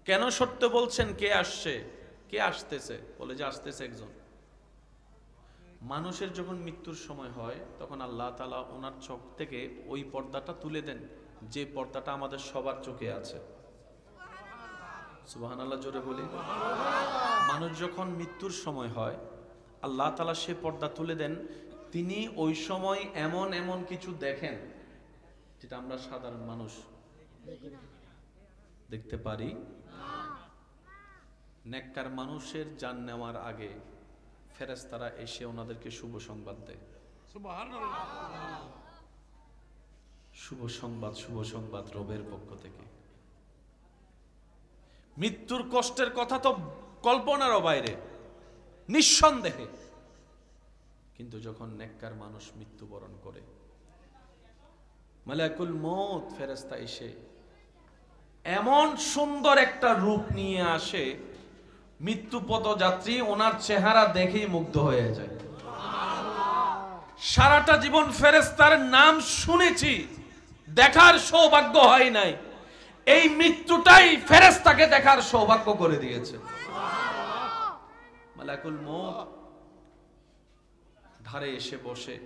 কেন সরতে বলছেন? কে আসছে? কে আসতেছে? বলে যে আসতেছে একজন। মানুষের যখন মৃত্যুর সময় হয়, তখন আল্লাহ তাআলা ওনার চোখ থেকে ওই পর্দাটা তুলে দেন, যে পর্দাটা আমাদের সবার চোখে আছে। সুবহানাল্লাহ, জোরে বলি। মানুষ যখন মৃত্যুর সময় হয়, আল্লাহ তাআলা সে পর্দা তুলে দেন। তিনি ওই সময় এমন এমন কিছু দেখেন যেটা আমরা সাধারণ মানুষ দেখতে পারি। নেককার মানুষের জান নেওয়ার আগে ফেরেশতারা এসে ওনাদেরকে শুভ সংবাদ দেয়। সুবহানাল্লাহ। শুভ সংবাদ, শুভ সংবাদ রবের পক্ষ থেকে। মৃত্যুর কষ্টের কথা তো কল্পনারও বাইরে, নিঃসন্দেহে। কিন্তু যখন নেককার মানুষ মৃত্যুবরণ করে, মালাকুল মউত ফেরেশতা এসে এমন সুন্দর একটা রূপ নিয়ে আসে, মৃত্যু পথযাত্রী ওনার চেহারা দেখেই মুগ্ধ হয়ে যায়। সারাটা জীবন ফেরেশতার নাম শুনেছি, দেখার সৌভাগ্য হয় নাই। এই মৃত্যুটাই ফেরেশতাকে দেখার সৌভাগ্য করে দিয়েছে। মালাকুল মউত ধারে এসে বসে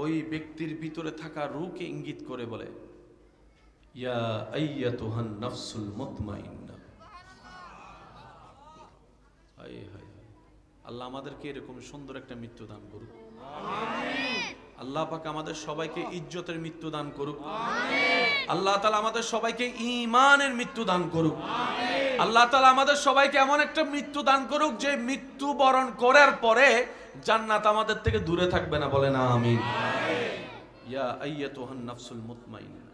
ওই ব্যক্তির ভিতরে থাকা রূহকে ইঙ্গিত করে বলে, ইয়া আইয়াতুহান নাফসুল মুতমাইন্না। আল্লাহ আমাদেরকে এরকম সুন্দর একটা মৃত্যু দান করুক। আল্লাহ পাক আমাদের সবাইকে ইজ্জতের মৃত্যু দান করুক। আল্লাহ তাআলা আমাদের সবাইকে ঈমানের মৃত্যু দান করুক। আল্লাহ তাআলা আমাদের সবাইকে এমন একটা মৃত্যু দান করুক যে মৃত্যু বরণ করার পরে জান্নাত আমাদের থেকে দূরে থাকবে না। বলেন আমিন। ইয়া আইয়াতুহান নাফসুল মুতমাইন্না।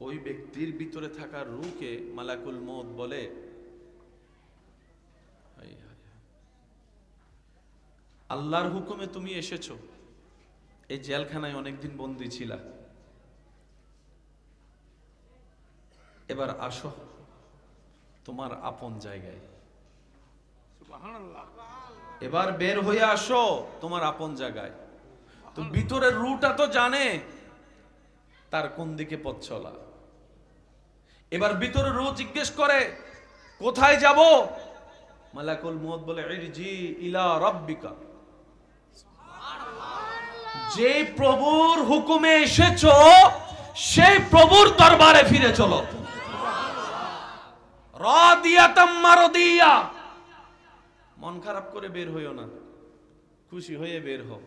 ওই ব্যক্তির ভিতরে থাকা রূহকে মালাকুল মউত বলে, আল্লাহর হুকুমে তুমি এসেছো, এই জেলখানায় অনেকদিন বন্দী ছিলা, এবার আসো তোমার আপন জায়গায়, এবার বের হয়ে আসো তোমার আপন জায়গায়। তো ভিতরের রুটা তো জানে তার কোন দিকে পথ চলা। এবার ভিতরের রু জিজ্ঞেস করে কোথায় যাব? মালাকুল মউত বলে ইরজি ইলা রাব্বিকা, যে প্রভুর হুকুমে এসেছো সেই প্রভুর দরবারে ফিরে চলো। রাদিয়াতাম মারদিয়া, মন খারাপ করে বের হইও না, খুশি হয়ে বের হও,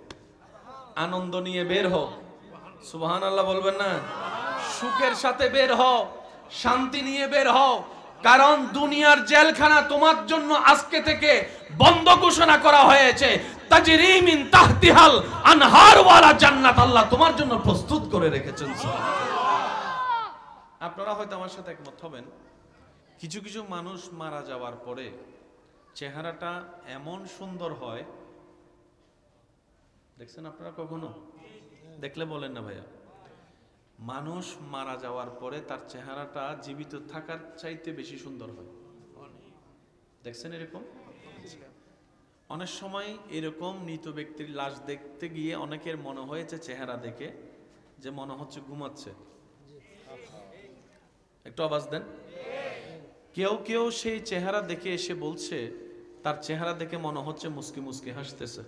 আনন্দ নিয়ে বের হও। সুবহানাল্লাহ বলবেন না? সুখের সাথে বের হও, শান্তি নিয়ে বের হও, কারণ দুনিয়ার জেলখানা তোমার জন্য আজকে থেকে বন্ধ ঘোষণা করা হয়েছে। তাজরি মিন তাহতিহাল আনহার ওয়ালা জান্নাত আল্লাহ তোমার জন্য প্রস্তুত করে রেখেছেন। আপনারা হয়তো আমার সাথে একমত হবেন, কিছু কিছু মানুষ মারা যাওয়ার পরে চেহারাটা এমন সুন্দর হয়, দেখছেন আপনারা কখনো? দেখলে বলেন না ভাইয়া, মানুষ মারা যাওয়ার পরে তার চেহারাটা জীবিত থাকার চাইতে বেশি সুন্দর হয়। দেখছেন এরকম? অনেক সময় এরকম মৃত ব্যক্তির লাশ দেখতে গিয়ে অনেকের মনে হয়েছে চেহারা দেখে যে মনে হচ্ছে ঘুমাচ্ছে। একটু আওয়াজ দেন। কেউ কেউ সেই চেহারা দেখে এসে বলছে তার চেহারা দেখে মনে হচ্ছে মুস্কি মুস্কি হাসতেছে।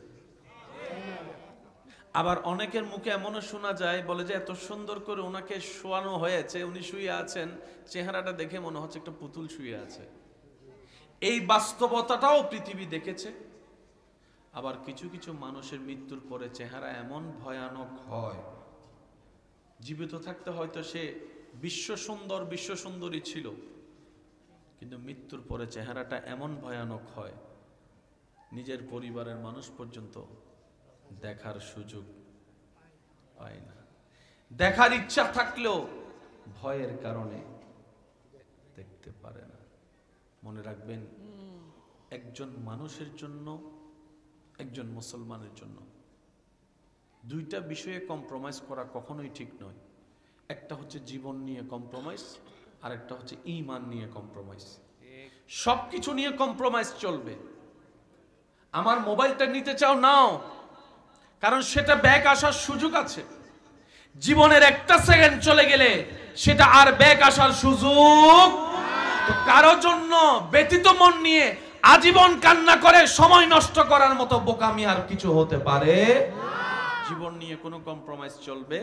আবার অনেকের মুখে এমনও শোনা যায়, বলে যে এত সুন্দর করে ওনাকে শোয়ানো হয়েছে, উনি শুয়ে আছেন, চেহারাটা দেখে মনে হচ্ছে একটা পুতুল শুয়ে আছে। এই বাস্তবতাটাও পৃথিবী দেখেছে। আবার কিছু কিছু মানুষের মৃত্যুর পরে চেহারা এমন ভয়ানক হয়, জীবিত থাকতে হয়তো সে বিশ্ব সুন্দরী ছিল, কিন্তু মৃত্যুর পরে চেহারাটা এমন ভয়ানক হয় নিজের পরিবারের মানুষ পর্যন্ত দেখার সুযোগ পায় না। দেখার ইচ্ছা থাকলেও ভয়ের কারণে দেখতে পারে না। মনে রাখবেন, একজন মানুষের জন্য, একজন মুসলমানের জন্য দুইটা বিষয়ে কম্প্রোমাইজ করা কখনোই ঠিক নয়। একটা হচ্ছে জীবন নিয়ে কম্প্রোমাইজ, আর একটা হচ্ছে ঈমান নিয়ে কম্প্রোমাইজ। সবকিছু নিয়ে কম্প্রোমাইজ চলবে। আমার মোবাইলটা নিতে চাও নাও, কারণ সেটা ব্যাক আসার সুযোগ আছে। জীবনের একটা সেকেন্ড চলে গেলে সেটা আর ব্যাক আসার সুযোগ। তো কারো জন্য ব্যতীত মন নিয়ে আজীবন কান্না করে সময় নষ্ট করার মতো বোকামি আর কিছু হতে পারে। জীবন নিয়ে কোনো কম্প্রোমাইজ চলবে।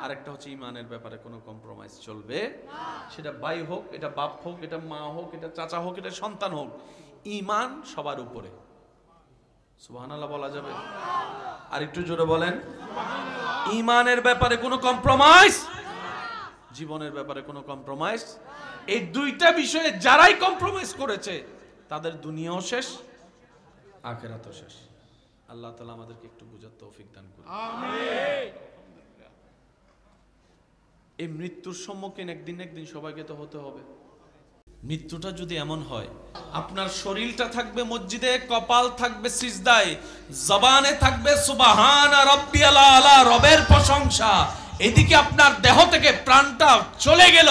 আর একটা হচ্ছে ঈমানের ব্যাপারে কোনো কম্প্রোমাইজ চলবে। সেটা ভাই হোক, এটা বাপ হোক, এটা মা হোক, এটা চাচা হোক, এটা সন্তান হোক, ঈমান সবার উপরে। সুবহানাল্লাহ বলা যাবে? আর একটু জোরে বলেন। ঈমানের ব্যাপারে কোনো কম্প্রোমাইজ, জীবনের ব্যাপারে কোনো কম্প্রোমাইজ। এই দুইটা বিষয়ে যারাই কম্প্রোমাইজ করেছে তাদের দুনিয়াও শেষ, আখিরাতও শেষ। আল্লাহ তাআলা আমাদেরকে একটু বুঝার তৌফিক দান করুন। আমিন। এই মৃত্যুর সম্মুখীন একদিন সবাইকে তো হতে হবে। মৃত্যুটা যদি এমন হয়, আপনার শরীরটা থাকবে মসজিদে, কপাল থাকবে সিজদায়, জবানে থাকবে সুবহান রাব্বিয়াল আলা, রবের প্রশংসা, এদিকে আপনার দেহ থেকে প্রাণটা চলে গেল,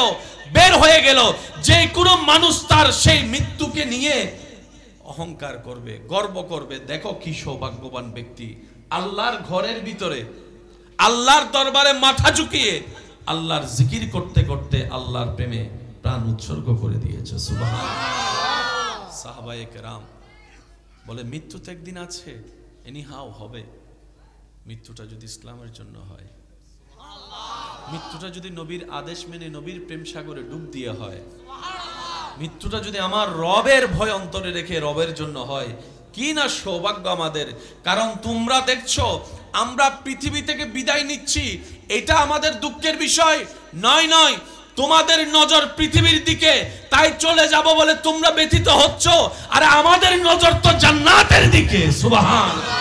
বের হয়ে গেল, যে কোনো মানুষ তার সেই মৃত্যুকে নিয়ে অহংকার করবে, গর্ব করবে। দেখো কি সৌভাগ্যবান ব্যক্তি, আল্লাহর ঘরের ভিতরে আল্লাহর দরবারে মাথা ঝুঁকিয়ে আল্লাহর জিকির করতে করতে আল্লাহর প্রেমে প্রাণ উৎসর্গ করে দিয়েছে। সুবহানাল্লাহ। সাহাবায়ে কেরাম বলে মৃত্যু তো একদিন আছে, এনিহাও হবে। মৃত্যুটা যদি ইসলামের জন্য হয়, মৃত্যুটা যদি নবীর আদেশ মেনে নবীর প্রেম সাগরে ডুব দিয়ে হয়, মৃত্যুটা যদি আমার রবের ভয় অন্তরে রেখে রবের জন্য হয়, কি না সৌভাগ্য আমাদের। কারণ তোমরা দেখছো আমরা পৃথিবী থেকে বিদায় নিচ্ছি, এটা আমাদের দুঃখের বিষয় নয়। তোমাদের নজর পৃথিবীর দিকে, তাই চলে যাব বলে তোমরা ব্যথিত হচ্ছ, আর আমাদের নজর তো জান্নাতের দিকে। সুবহানাল্লাহ।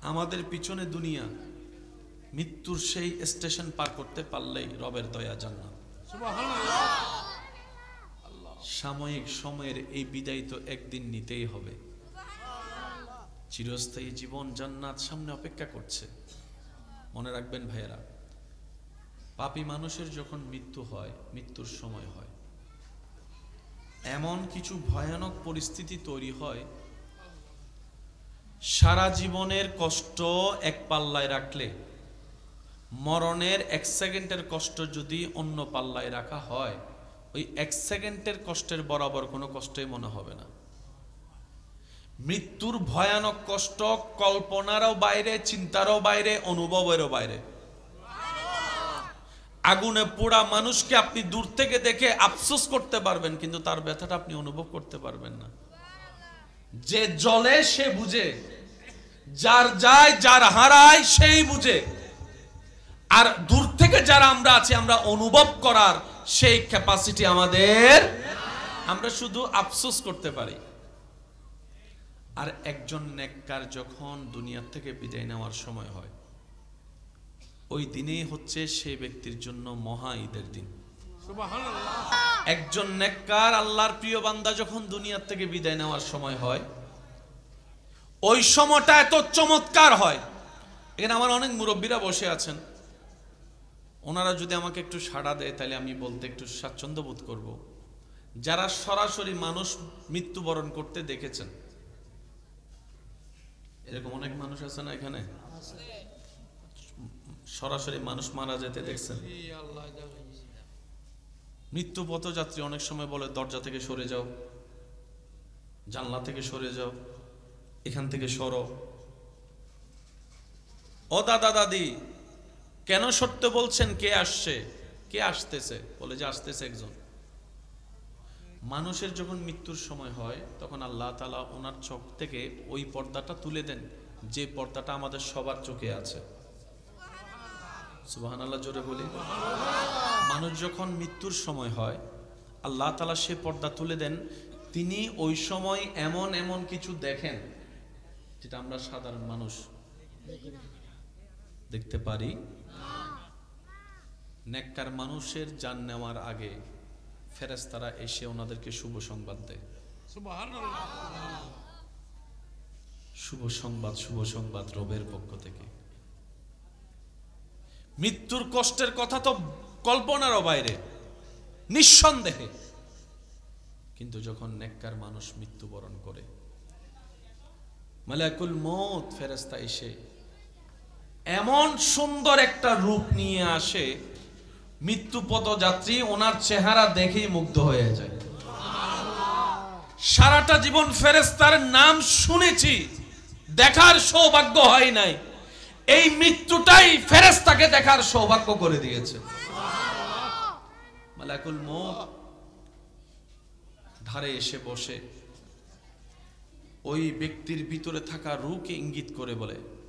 আমাদের পিছনে দুনিয়া, মৃত্যুর সেই স্টেশন পার করতে পারলেই রবের দয়া জান্নাত। সাময়িক সময়ের এই বিদায় তো একদিন নিতেই হবে। চিরস্থায়ী জীবন জান্নাত সামনে অপেক্ষা করছে। মনে রাখবেন ভাইয়েরা, পাপী মানুষের যখন মৃত্যু হয়, মৃত্যুর সময় হয়, এমন কিছু ভয়ানক পরিস্থিতি তৈরি হয়, সারা জীবনের কষ্ট এক পাল্লায় রাখলে মরণের 1 সেকেন্ডের কষ্ট যদি অন্য পাল্লায় রাখা হয়, ওই 1 সেকেন্ডের কষ্টের বরাবর কোনো কষ্টই মনে হবে না। মৃত্যুর ভয়ানক কষ্ট কল্পনারও বাইরে, চিন্তারও বাইরে, অনুভবেরও বাইরে। আগুনে পোড়া মানুষকে আপনি দূর থেকে দেখে আফসোস করতে পারবেন, কিন্তু তার ব্যথাটা আপনি অনুভব করতে পারবেন না। যে জ্বলে সে বুঝে, যার যায় যার হারায় সেই বুঝে। আর দূর থেকে যারা আমরা আছি, আমরা অনুভব করার সেই ক্যাপাসিটি আমাদের, আমরা শুধু আফসোস করতে পারি। আর একজন নেককার যখন দুনিয়া থেকে বিদায় নেওয়ার সময় হয়, ওই দিনেই হচ্ছে সেই ব্যক্তির জন্য মহা ঈদের দিন। একজন নেককার আল্লাহর প্রিয় বান্দা যখন দুনিয়া থেকে বিদায় নেওয়ার সময় হয়, ওই সময়টা এত চমৎকার হয়। এখানে আমার অনেক মুরব্বীরা বসে আছেন, ওনারা যদি আমাকে একটু সাড়া দেয় তাহলে আমি বলতে একটু স্বাচ্ছন্দ্য বোধ করব। যারা সরাসরি মানুষ মৃত্যুবরণ করতে দেখেছেন, এরকম অনেক মানুষ আছে না এখানে? সরাসরি মানুষ মারা যেতে দেখছেন? মৃত্যু পথযাত্রী অনেক সময় বলে দরজা থেকে সরে যাও, জানলা থেকে সরে যাও, এখান থেকে সরো। ও দাদা দাদি, কেন সরতে বলছেন? কে আসছে? কে আসতেছে? বলে যে আসতেছে একজন। মানুষের যখন মৃত্যুর সময় হয়, তখন আল্লাহ তাআলা ওনার চোখ থেকে ওই পর্দাটা তুলে দেন, যে পর্দাটা আমাদের সবার চোখে আছে। সুবহানাল্লাহ জোরে বলি। মানুষ যখন মৃত্যুর সময় হয়, আল্লাহ তাআলা সে পর্দা তুলে দেন। তিনি ওই সময় এমন এমন কিছু দেখেন যেটা আমরা সাধারণ মানুষ দেখতে পারি। নেককার মানুষের জান নেওয়ার আগে ফেরেশতারা এসে ওনাদেরকে শুভ সংবাদ দেয়। সুবহানাল্লাহ। শুভ সংবাদ, শুভ সংবাদ রবের পক্ষ থেকে। মৃত্যুর কষ্টের কথা তো কল্পনারও বাইরে, নিঃসন্দেহে। কিন্তু যখন নেককার মানুষ মৃত্যুবরণ করে, মালাকুল মউত ফেরেশতা এসে এমন সুন্দর একটা রূপ নিয়ে আসে, মৃত্যু পথযাত্রী ওনার চেহারা দেখেই মুগ্ধ হয়ে যায়। সারাটা জীবন ফেরেশতার নাম শুনেছি, দেখার সৌভাগ্য হয় নাই। এই মৃত্যুটাই ফেরেশতাকে দেখার সৌভাগ্য করে দিয়েছে। মালাকুল মউত ধারে এসে বসে ওই ব্যক্তির ভিতরে থাকা রূহকে ইঙ্গিত করে বলে,